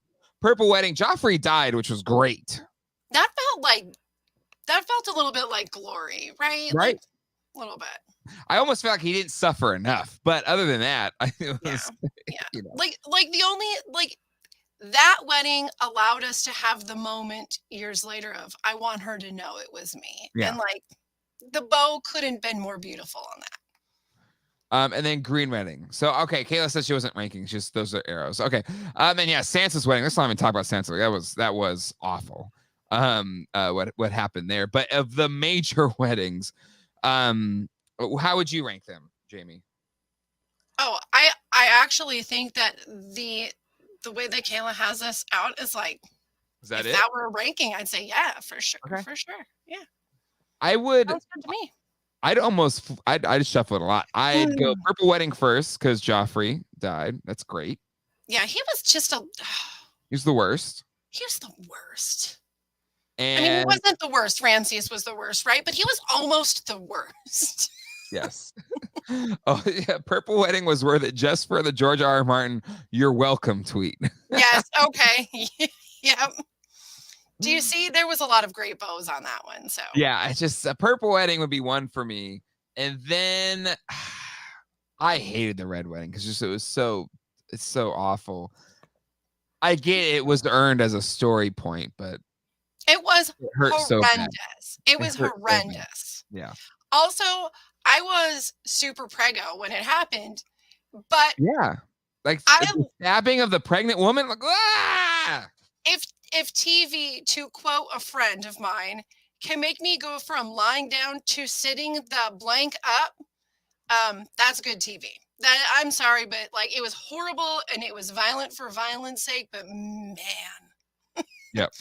Purple wedding, Joffrey died, which was great. That felt a little bit like Glory, right? Right. Like a little bit. I almost felt like he didn't suffer enough, but other than that, it Yeah. was, Yeah. you know, Like the only like that wedding allowed us to have the moment years later of I want her to know it was me. yeah. And like the bow couldn't been more beautiful on that. And then green wedding. So okay, Kayla said she wasn't ranking. Just those are arrows. Okay. And yeah, Sansa's wedding. Let's not even talk about Sansa. That was awful. What happened there? But of the major weddings, how would you rank them, Jamie? Oh, I actually think that the way that Kayla has us out is like Is that if it? that were a ranking, I'd say yeah, for sure. Okay. For sure. Yeah. I would. Sounds good to me. I'd shuffle it a lot. I'd go purple wedding first because Joffrey died. That's great. Yeah, he was just He's the worst. he was the worst. And I mean, he wasn't the worst. Ramses was the worst, right? But he was almost the worst. yes. Oh yeah, purple wedding was worth it just for the George R. R. Martin "You're welcome" tweet. Yes. Okay. Yep. Do you see? There was a lot of great bows on that one. So yeah, it's just a purple wedding would be one for me, and then I hated the red wedding because it's so awful. I get it was earned as a story point, but it was it hurt so bad. horrendous. It It was hurt so bad. horrendous. Yeah. Also, I was super preggo when it happened, but Yeah. Like the stabbing of the pregnant woman, like if TV, to quote a friend of mine, can make me go from lying down to sitting the blank up, that's good TV. That I'm sorry, but like it was horrible and it was violent for violence sake, but man. Yep.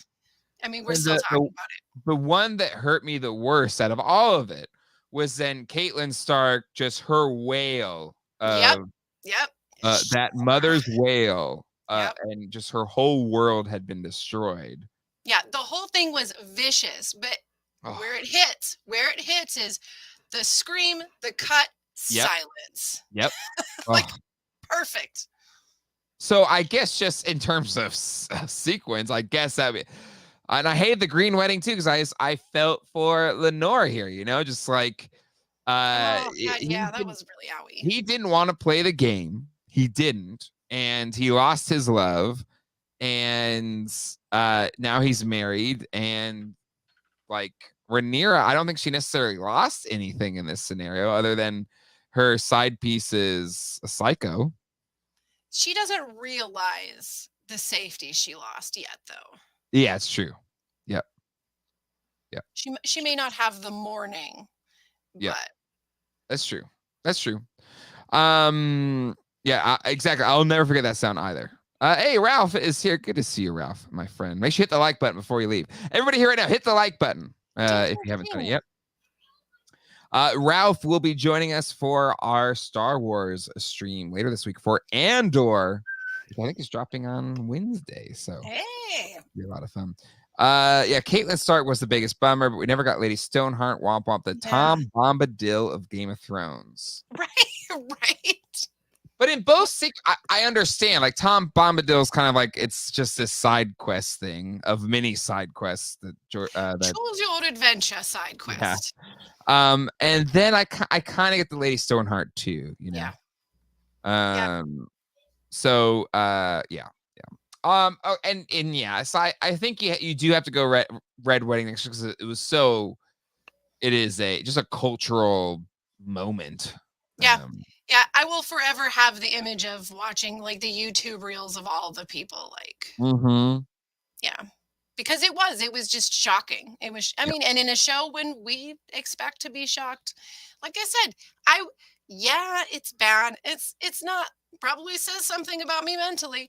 I mean, we're still talking about it. The one that hurt me the worst out of all of it was then Caitlin Stark, just her wail of Yep. That mother's wail, Yep. and just her whole world had been destroyed. Yeah, the whole thing was vicious, but where it hits is the scream, the cut, silence. Yep. Like perfect. So I guess just in terms of sequence, I guess that. And I hate the green wedding too because I felt for Lenore here, just like that was really owie. He didn't want to play the game. He didn't, and he lost his love, and now he's married, and like Rhaenyra, I don't think she necessarily lost anything in this scenario other than her side piece is a psycho. She doesn't realize the safety she lost yet, though. Yeah, it's true. Yep. Yep. She may not have the mourning. Yeah. But that's true. That's true. Yeah, exactly. I'll never forget that sound either. Hey, Ralph is here. Good to see you, Ralph, my friend. Make sure you hit the like button before you leave. Everybody here right now, hit the like button if you haven't done it yet. Ralph will be joining us for our Star Wars stream later this week for Andor. I think it's dropping on Wednesday, so it'll be a lot of fun. Yeah, Caitlin Stark was the biggest bummer, but we never got Lady Stoneheart. Womp womp, the Tom Bombadil of Game of Thrones. Right. But in both, I understand. Like Tom Bombadil's kind of like it's just this side quest thing of many side quests that choose your adventure side quest. Yeah. And then I kind of get the Lady Stoneheart too. Yeah. So yeah. Oh, and yeah, so I think you do have to go red wedding next because it is just a cultural moment. Yeah. Yeah, I will forever have the image of watching like the YouTube reels of all the people yeah, because it was just shocking. It was, I mean, and in a show when we expect to be shocked, like I said, it's bad. It's not, probably says something about me mentally.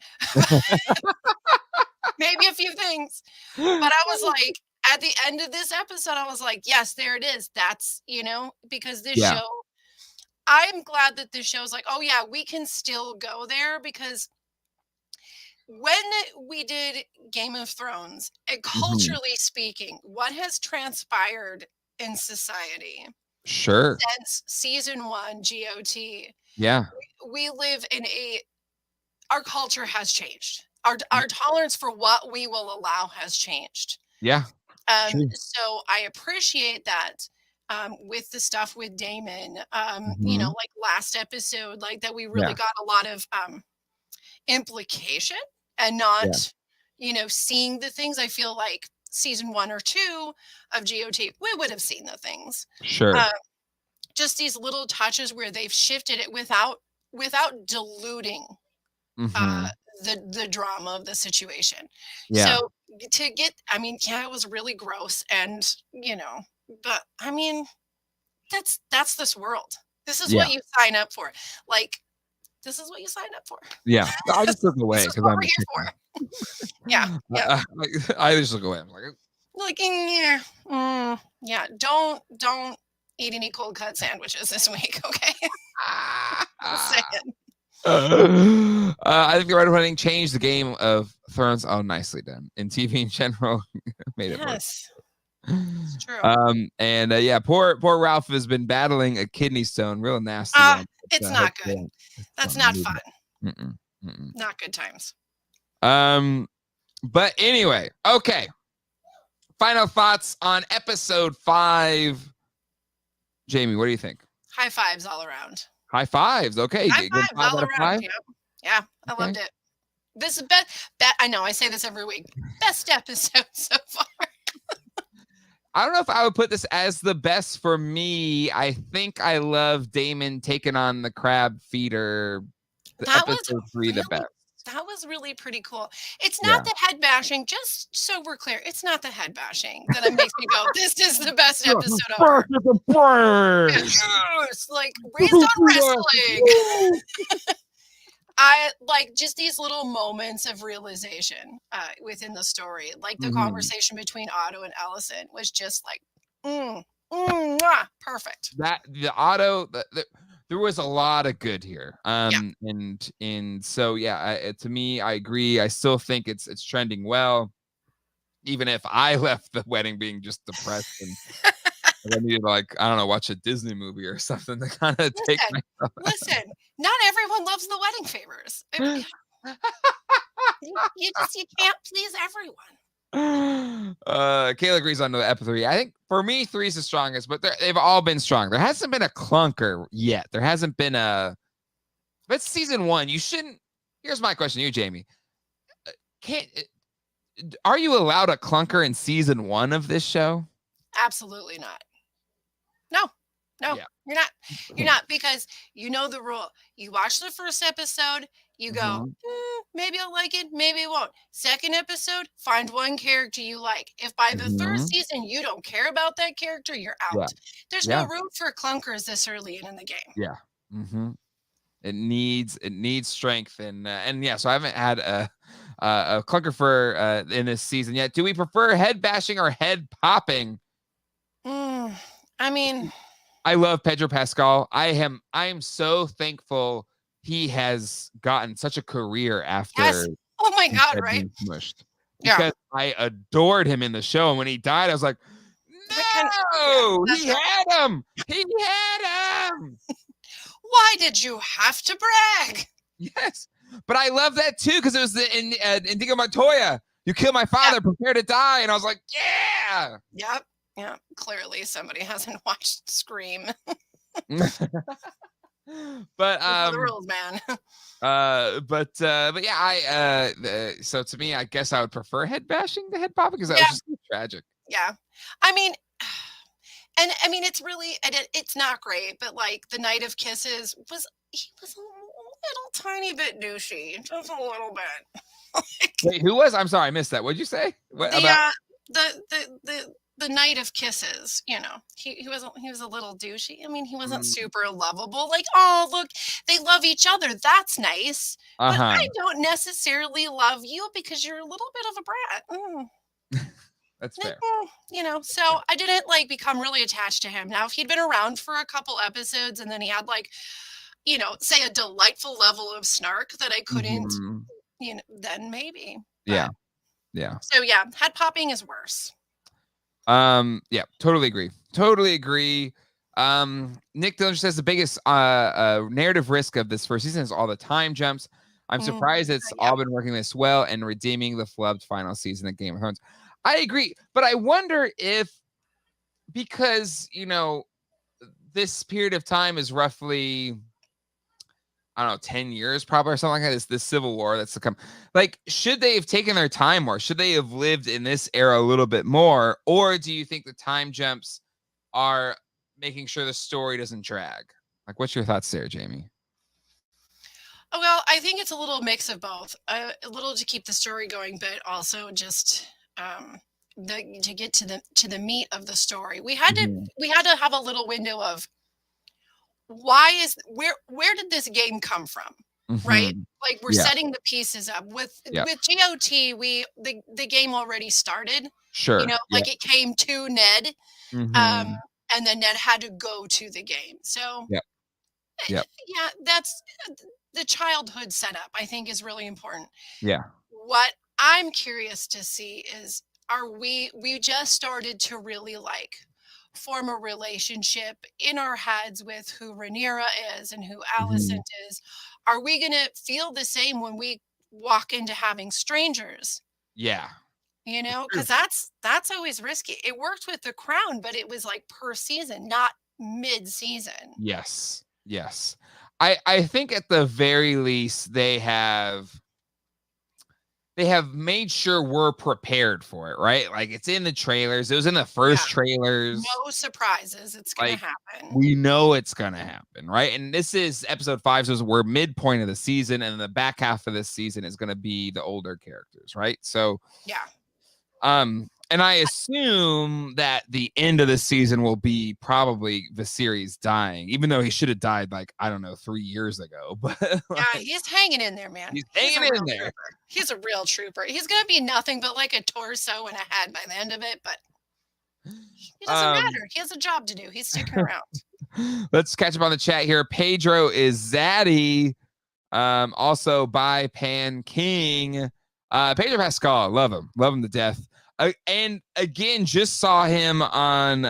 Maybe a few things, but I was like, at the end of this episode, I was like, yes, there it is. That's, because this show, I'm glad that this show's like, oh yeah, we can still go there, because when we did Game of Thrones, culturally speaking, what has transpired in society since season 1 GOT, we live in our culture has changed. Our tolerance for what we will allow has changed. So I appreciate that. With the stuff with Damon, like last episode, like that we really got a lot of implication and not, seeing the things. I feel like season 1 or 2 of GOT, we would have seen the things. Just these little touches where they've shifted it without diluting the drama of the situation. So to get, it was really gross, and but I mean, that's this world. This is what you sign up for. Like, this is what you sign up for. Yeah, I just look away because I'm here for. Yeah. I just look away. I'm like, yeah. Don't eat any cold cut sandwiches this week, okay? Just saying. I think the red wedding changed the Game of Thrones. Oh, nicely done. In TV in general, made it work. It's true. And poor Ralph has been battling a kidney stone, real nasty. It's not good. That's not fun. Not good times. But anyway, okay. final thoughts on episode 5. Jamie, what do you think? High fives all around. High fives. Okay. High Good fives 5 all out of around. 5. Yep. Yeah, I loved it. This is best. I know I say this every week. Best episode so far. I don't know if I would put this as the best for me. I think I love Damon taking on the crab feeder. That was Episode 3 the best. That was really pretty cool. It's not the head bashing, just so we're clear. It's not the head bashing that makes me go, this is the best episode ever. It's like raised on wrestling. I like just these little moments of realization within the story. Like the conversation between Otto and Allison was just like, perfect. That the Otto, there was a lot of good here. And so to me, I agree. I still think it's trending well, even if I left the wedding being just depressed and I needed to, like, I don't know, watch a Disney movie or something to kind of take myself. Listen, not everyone loves the wedding favors. You can't please everyone. Kayla agrees on the episode 3. I think for me, 3 is the strongest, but they've all been strong. There hasn't been a clunker yet. There hasn't been a. But season 1, you shouldn't. Here's my question to you, Jamie. Are you allowed a clunker in season 1 of this show? Absolutely not. No, you're not, because you know the rule. You watch the first episode, you go, maybe I'll like it, maybe I won't. Second episode, find one character you like. If by the third season you don't care about that character, you're out. There's no room for clunkers this early in the game. Yeah. It needs strength and so I haven't had a clunker for in this season yet. Do we prefer head bashing or head popping? I mean, I love Pedro Pascal. I am so thankful he has gotten such a career after. Yes. Oh my God, right? Smushed. Because I adored him in the show, and when he died, I was like, no, he had him. He had him. Why did you have to brag? Yes, but I love that too because it was the Indigo Montoya. You killed my father, prepare to die, and I was like, yeah. Yep. Yeah, clearly somebody hasn't watched Scream. But the rules, man. But yeah, so to me, I guess I would prefer head bashing to head popping because that was just tragic. Yeah, I mean, it's really it's not great, but like the Night of Kisses he was a little tiny bit douchey, just a little bit. Wait, who was? I'm sorry, I missed that. What'd you say? The Night of Kisses, he was a little douchey. I mean, he wasn't super lovable. Like, oh, look, they love each other. That's nice. But I don't necessarily love you because you're a little bit of a brat. That's fair. So I didn't become really attached to him. Now, if he'd been around for a couple episodes and then he had say a delightful level of snark that I couldn't, then maybe. But, yeah. So head popping is worse. Totally agree. Nick Dillinger says the biggest narrative risk of this first season is all the time jumps. I'm surprised it's all been working this well and redeeming the flubbed final season of Game of Thrones. I agree, but I wonder if because this period of time is roughly, I don't know, 10 years probably or something like that. Is this Civil War that's to come. Like, should they have taken their time more? Should they have lived in this era a little bit more? Or do you think the time jumps are making sure the story doesn't drag? Like, what's your thoughts there, Jamie? Oh, well, I think it's a little mix of both. A little to keep the story going, but also just to get to the meat of the story. We had to have a little window of where did this game come from, right? Like we're setting the pieces up with GOT. The game already started. Sure, it came to Ned, and then Ned had to go to the game. So that's the childhood setup. I think is really important. Yeah. What I'm curious to see is we just started to really form a relationship in our heads with who Rhaenyra is and who Alicent is. Are we going to feel the same when we walk into having strangers? Yeah. Because that's always risky. It worked with The Crown, but it was like per season, not mid-season. Yes. Yes. I think at the very least they have made sure we're prepared for it, right? Like it's in the trailers. It was in the first trailers. No surprises. It's gonna Like happen. we know it's gonna happen, right? And this is episode 5, so we're midpoint of the season, and the back half of this season is gonna be the older characters, right? So Yeah. And I assume that the end of the season will be probably Viserys dying, even though he should have died like, I don't know, 3 years ago. But Yeah, he's hanging in there, man. he's He's a hanging in real there. trooper. He's a real trooper. He's gonna be nothing but like a torso and a head by the end of it, but it doesn't matter. He has a job to do. He's sticking around. Let's catch up on the chat here. Pedro is Zaddy. Also by Pan King. Pedro Pascal, love him to death. And again, just saw him on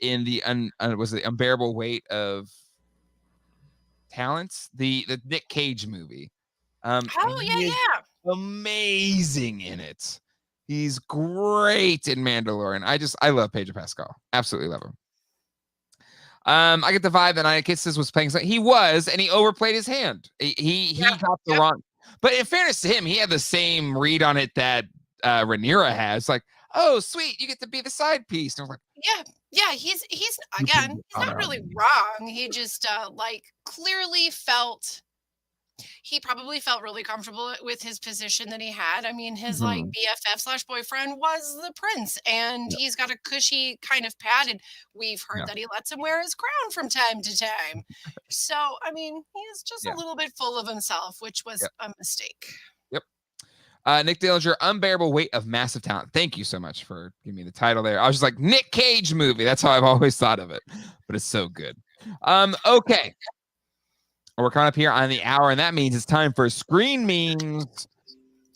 in the was it the Unbearable Weight of Talents, the Nick Cage movie. Yeah. Amazing in it. He's great in Mandalorian. I love Pedro Pascal. Absolutely love him. I get the vibe that Nine Kisses was playing. He was, and he overplayed his hand. He got the wrong. But in fairness to him, he had the same read on it that Rhaenyra has. Like, oh, sweet, you get to be the side piece. And I was like, yeah. He's again, he's not really wrong. He just like clearly felt. He probably felt really comfortable with his position that he had. I mean, his like BFF/boyfriend was the prince, and he's got a cushy kind of pad. And we've heard that he lets him wear his crown from time to time. So, I mean, he's just a little bit full of himself, which was a mistake. Yep. Nick Dillinger, Unbearable Weight of Massive Talent. Thank you so much for giving me the title there. I was just like, Nick Cage movie. That's how I've always thought of it, but it's so good. Okay. We're coming up here on the hour, and that means it's time for Screen Memes.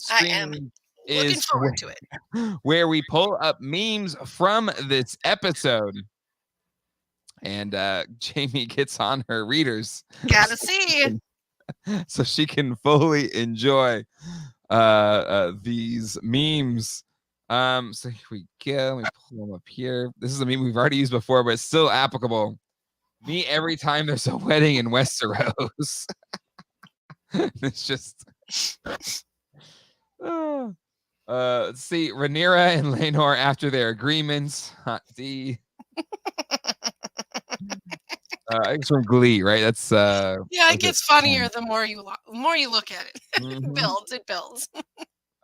I am looking forward to it. Where we pull up memes from this episode. And Jamie gets on her readers. Gotta see. So she can fully enjoy these memes. So here we go. Let me pull them up here. This is a meme we've already used before, but it's still applicable. Me every time there's a wedding in Westeros. It's just let's see. Rhaenyra and Laenor after their agreements. Hot D. It's from Glee, right? That's it gets funnier the more you look at it. It builds.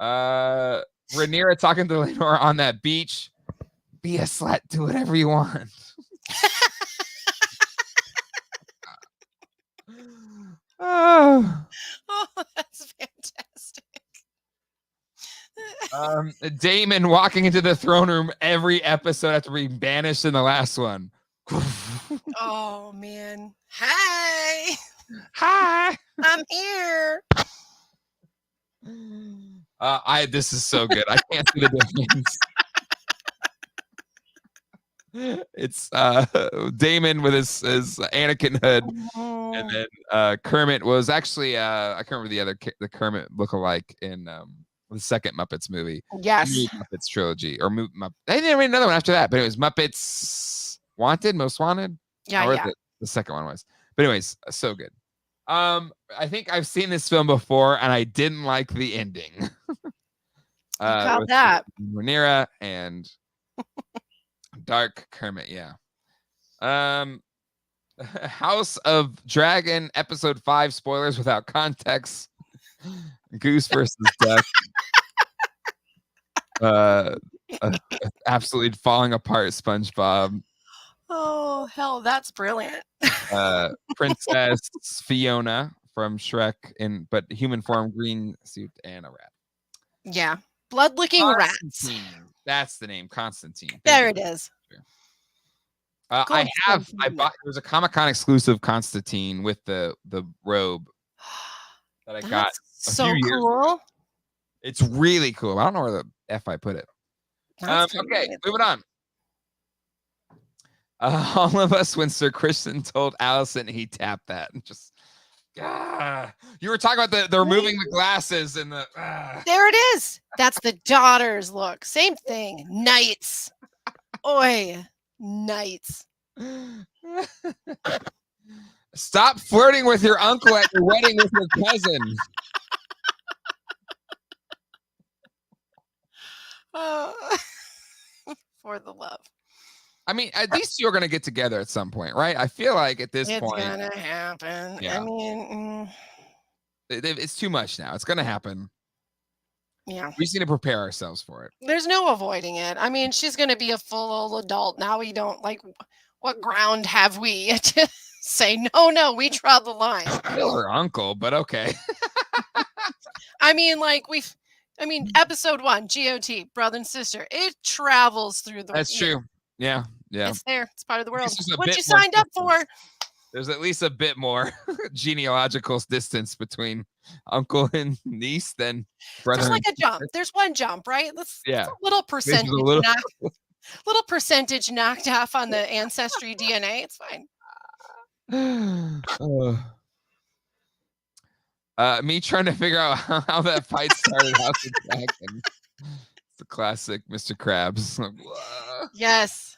Rhaenyra talking to Laenor on that beach. Be a slut, do whatever you want. Oh, that's fantastic. Damon walking into the throne room every episode after being banished in the last one. Oh man. Hey. Hi. I'm here. This is so good. I can't see the difference. It's Damon with his Anakin hood, and then Kermit was actually I can't remember the Kermit lookalike in the second Muppets movie. Yes, Muppets trilogy or I didn't read another one after that, but it was Muppets Wanted, Most Wanted. The second one was. But anyways, so good. I think I've seen this film before, and I didn't like the ending. About that, Rhaenyra and Dark Kermit, yeah. House of Dragon, episode 5, spoilers without context. Goose versus Duck. Absolutely falling apart, SpongeBob. Oh hell, that's brilliant. Princess Fiona from Shrek but human form, green suit, and a rat. Yeah, blood-licking rats. That's the name, Constantine. There it is. I bought. There's a Comic-Con exclusive Constantine with the robe that I got. So cool. It's really cool. I don't know where the F I put it. Okay, moving on. All of us when Sir Christian told Allison he tapped that. Just You were talking about the removing the glasses and the. There it is. That's the daughter's look. Same thing. Knights. Oi, knights. Stop flirting with your uncle at your wedding with your cousin. For the love. I mean, these two are going to get together at some point, right? I feel like at this point. It's going to happen. Yeah. I mean. It's too much now. It's going to happen. Yeah. We just need to prepare ourselves for it. There's no avoiding it. I mean, she's going to be a full old adult. Now we don't, like, what ground have we to say, no, we draw the line. Still her uncle, but okay. I mean, like, episode 1, GOT, brother and sister, it travels through the. That's true. Yeah. It's there. It's part of the world. What you signed up for. There's at least a bit more genealogical distance between uncle and niece than brother. There's like a jump. There's one jump, right? It's a little percentage. Little percentage knocked off on the ancestry DNA. It's fine. Me trying to figure out how that fight started. House of Dragon. It's a classic Mr. Krabs. Yes.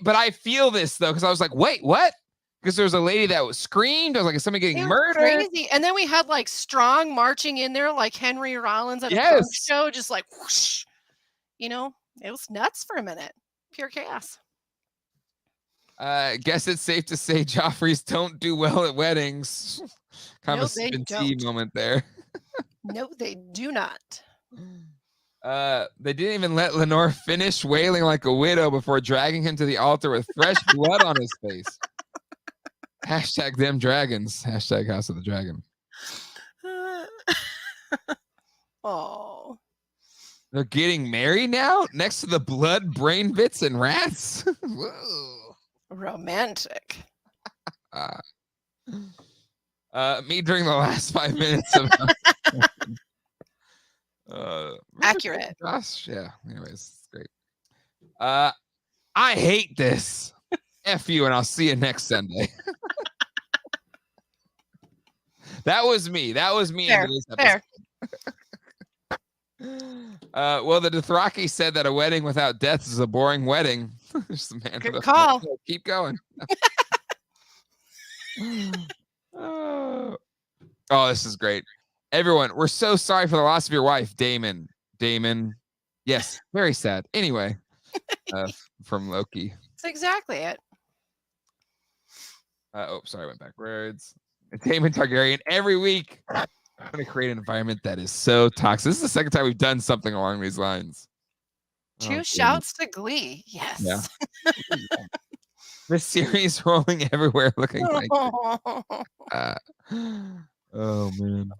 But I feel this though, because I was like, wait, what? Because there was a lady that was screamed. I was like, is somebody getting murdered? Crazy. And then we had like Strong marching in there like Henry Rollins at a punk show, just like whoosh. It was nuts for a minute. Pure chaos. Guess it's safe to say Joffreys don't do well at weddings. Kind of a spin tea moment there. No, they do not. They didn't even let Lenore finish wailing like a widow before dragging him to the altar with fresh blood on his face. Hashtag them dragons. Hashtag House of the Dragon. Oh. They're getting married now? Next to the blood, brain bits, and rats? Whoa. Romantic. Me during the last 5 minutes of accurate. Gosh, yeah. Anyways, it's great. I hate this. F you, and I'll see you next Sunday. That was me. Fair, in today's episode. Well, the Dothraki said that a wedding without death is a boring wedding. Good call. Keep going. Oh, this is great. Everyone, we're so sorry for the loss of your wife, Damon. Yes, very sad. Anyway, from Loki. That's exactly it. Sorry, I went backwards. Damon Targaryen every week. I'm going to create an environment that is so toxic. This is the second time we've done something along these lines. Two shouts to Glee. Yes. Yeah. This series rolling everywhere looking like oh man.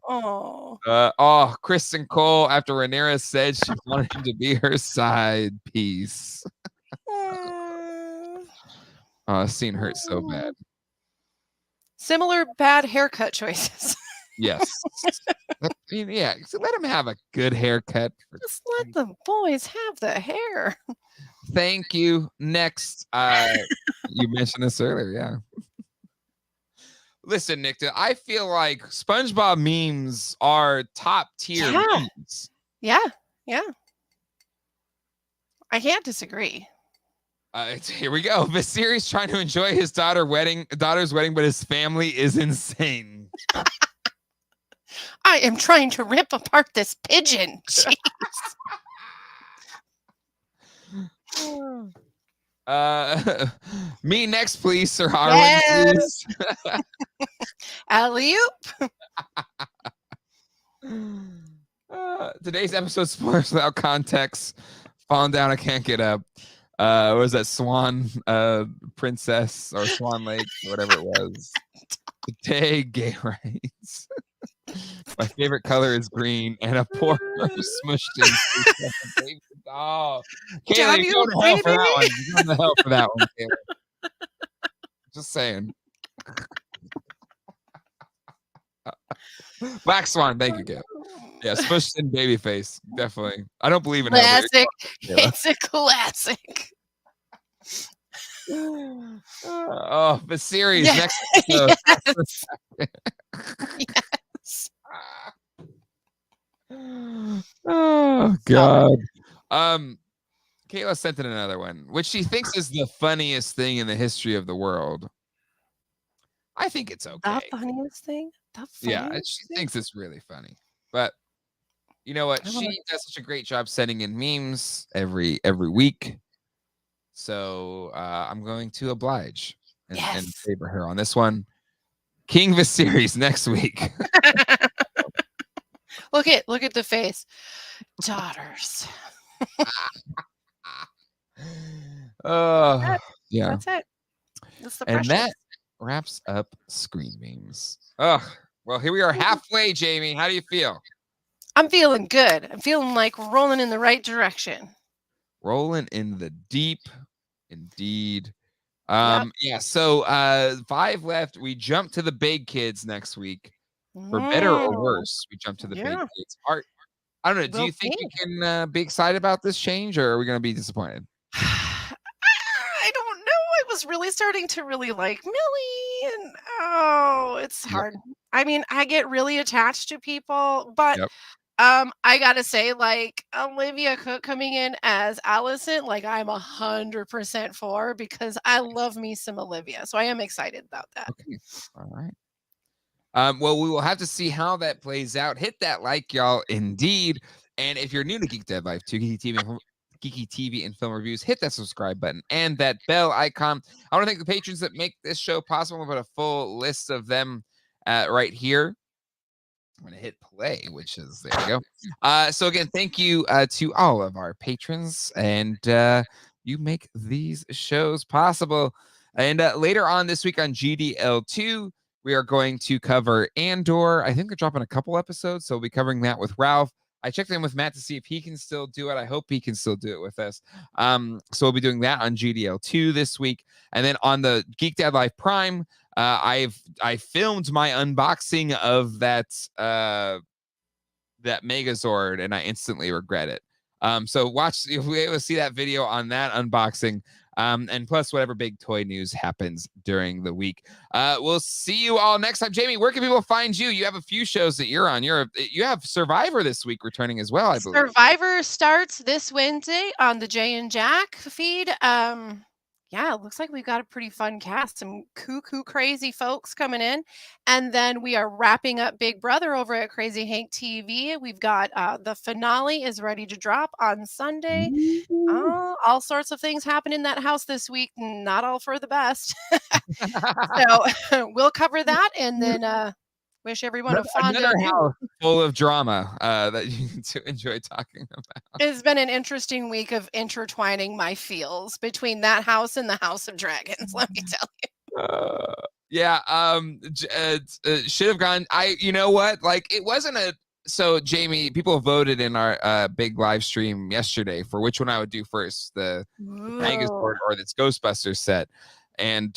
Kristen Cole, after Rhaenyra said she wanted him to be her side piece. This scene hurts so bad. Similar bad haircut choices. Yes. Yeah. So let him have a good haircut. Just let the boys have the hair. Thank you. Next. You mentioned this earlier. Yeah. Listen, Nick, I feel like SpongeBob memes are top tier memes. Yeah. I can't disagree. Here we go. Viserys trying to enjoy his daughter's wedding, but his family is insane. I am trying to rip apart this pigeon. Jeez. Me next, please, Sir Harwin. Yes. Alley-oop. Today's episode spoilers without context. Falling down, I can't get up. Was that Swan Princess or Swan Lake, or whatever it was. Today, gay rights. My favorite color is green, and a poor smushed in. Oh, Kayla, you go to hell for that one. You go to hell for that one, Kayla. Just saying. Black Swan, thank you, Kayla. Yeah, smushed in baby face, definitely. I don't believe in classic. It's a classic. Oh, the series Yeah. next episode. Yes. Yes. Oh So God. Kayla sent in another one, which she thinks is the funniest thing in the history of the world. I think it's the okay. funniest thing? The Yeah, funniest she thing? thinks it's really funny. But you know what? I don't know. She does such a great job sending in memes every week. So I'm going to oblige and Yes. favor her on this one. King Viserys next week. Look at the face. Daughters. Oh, That yeah. That's it. That's the And precious. that wraps up screen memes. Oh, well, here we are halfway, Jamie. How do you feel? I'm feeling good. I'm feeling like we're rolling in the right direction. Rolling in the deep, indeed. Yep. Yeah, so 5 left. We jump to the big kids next week. For better or Mm, worse, we jump to the big yeah. kids. I don't know. Do We'll you think see. we can be excited about this change, or are we going to be disappointed? I don't know. I was really starting to really like Millie, and oh, it's Yep. hard. I mean, I get really attached to people, but Yep. I gotta say, like Olivia Cook coming in as Allison, like I'm 100% for because I love me some Olivia, so I am excited about that. Okay. All right. Well, we will have to see how that plays out. Hit that like, y'all, indeed. And if you're new to Geek Dead Life 2, Geeky TV and film reviews, hit that subscribe button and that bell icon. I want to thank the patrons that make this show possible. I'm going to put a full list of them right here. I'm going to hit play, which is there we go. So again, thank you to all of our patrons, and you make these shows possible. And later on this week on GDL2, we are going to cover Andor. I think they're dropping a couple episodes, so we'll be covering that with Ralph. I checked in with Matt to see if he can still do it. I hope he can still do it with us. So we'll be doing that on GDL2 this week. And then on the Geek Dad Live Prime, I filmed my unboxing of that Megazord, and I instantly regret it. So watch if we able to see that video on that unboxing. And plus whatever big toy news happens during the week. We'll see you all next time. Jamie, where can people find you? You have a few shows that you're on. You have Survivor this week returning as well, I believe. Survivor starts this Wednesday on the Jay and Jack feed. Yeah, it looks like we've got a pretty fun cast, some cuckoo crazy folks coming in. And then we are wrapping up Big Brother over at Crazy Hank TV. We've got the finale is ready to drop on Sunday. All sorts of things happen in that house this week, not all for the best. So we'll cover that and then wish everyone a fond Another adieu. house full of drama that you can enjoy talking about. It's been an interesting week of intertwining my feels between that house and the House of Dragons, let me tell you. Yeah, should have gone. You know what? Like, it wasn't a. So, Jamie, people voted in our big live stream yesterday for which one I would do first, the Megazord or this Ghostbusters set, and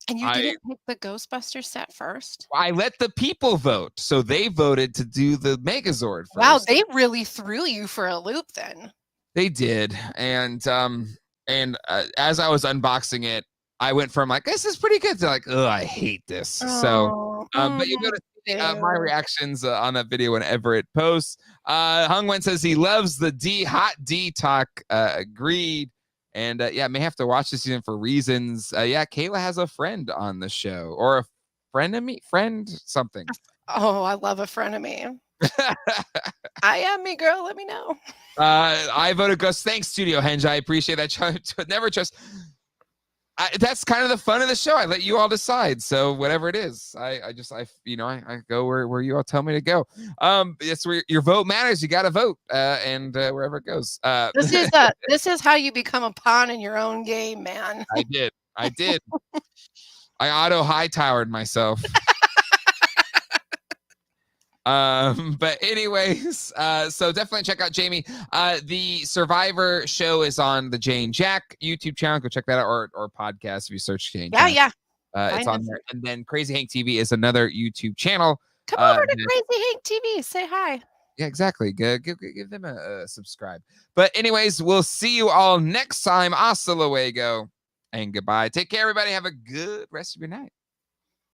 you didn't pick the Ghostbusters set first? I let the people vote, so they voted to do the Megazord first. Wow, they really threw you for a loop then. They did, and as I was unboxing it, I went from like, this is pretty good to like, oh, I hate this. So, but you'll be able to see my reactions on that video whenever it posts. Hung Wen says he loves the hot D talk. Agreed. And yeah, may have to watch this season for reasons. Yeah, Kayla has a friend on the show, or a friend something. Oh, I love a frenemy. I am me, girl. Let me know. I voted Ghost. Thanks, Studio Henge. I appreciate that. Never trust. That's kind of the fun of the show. I let you all decide. So whatever it is, I go where you all tell me to go. It's where your vote matters. You got to vote, and wherever it goes. This is how you become a pawn in your own game, man. I did. I auto high-towered myself. But anyways, so definitely check out Jamie. The Survivor show is on the Jay and Jack YouTube channel. Go check that out, or podcast if you search Jay and Jack. Yeah. It's on there. And then Crazy Hank TV is another YouTube channel. Come over to Crazy Hank TV. Say hi. Yeah, exactly. Give them a subscribe. But anyways, we'll see you all next time. Hasta luego. and goodbye. Take care, everybody. Have a good rest of your night.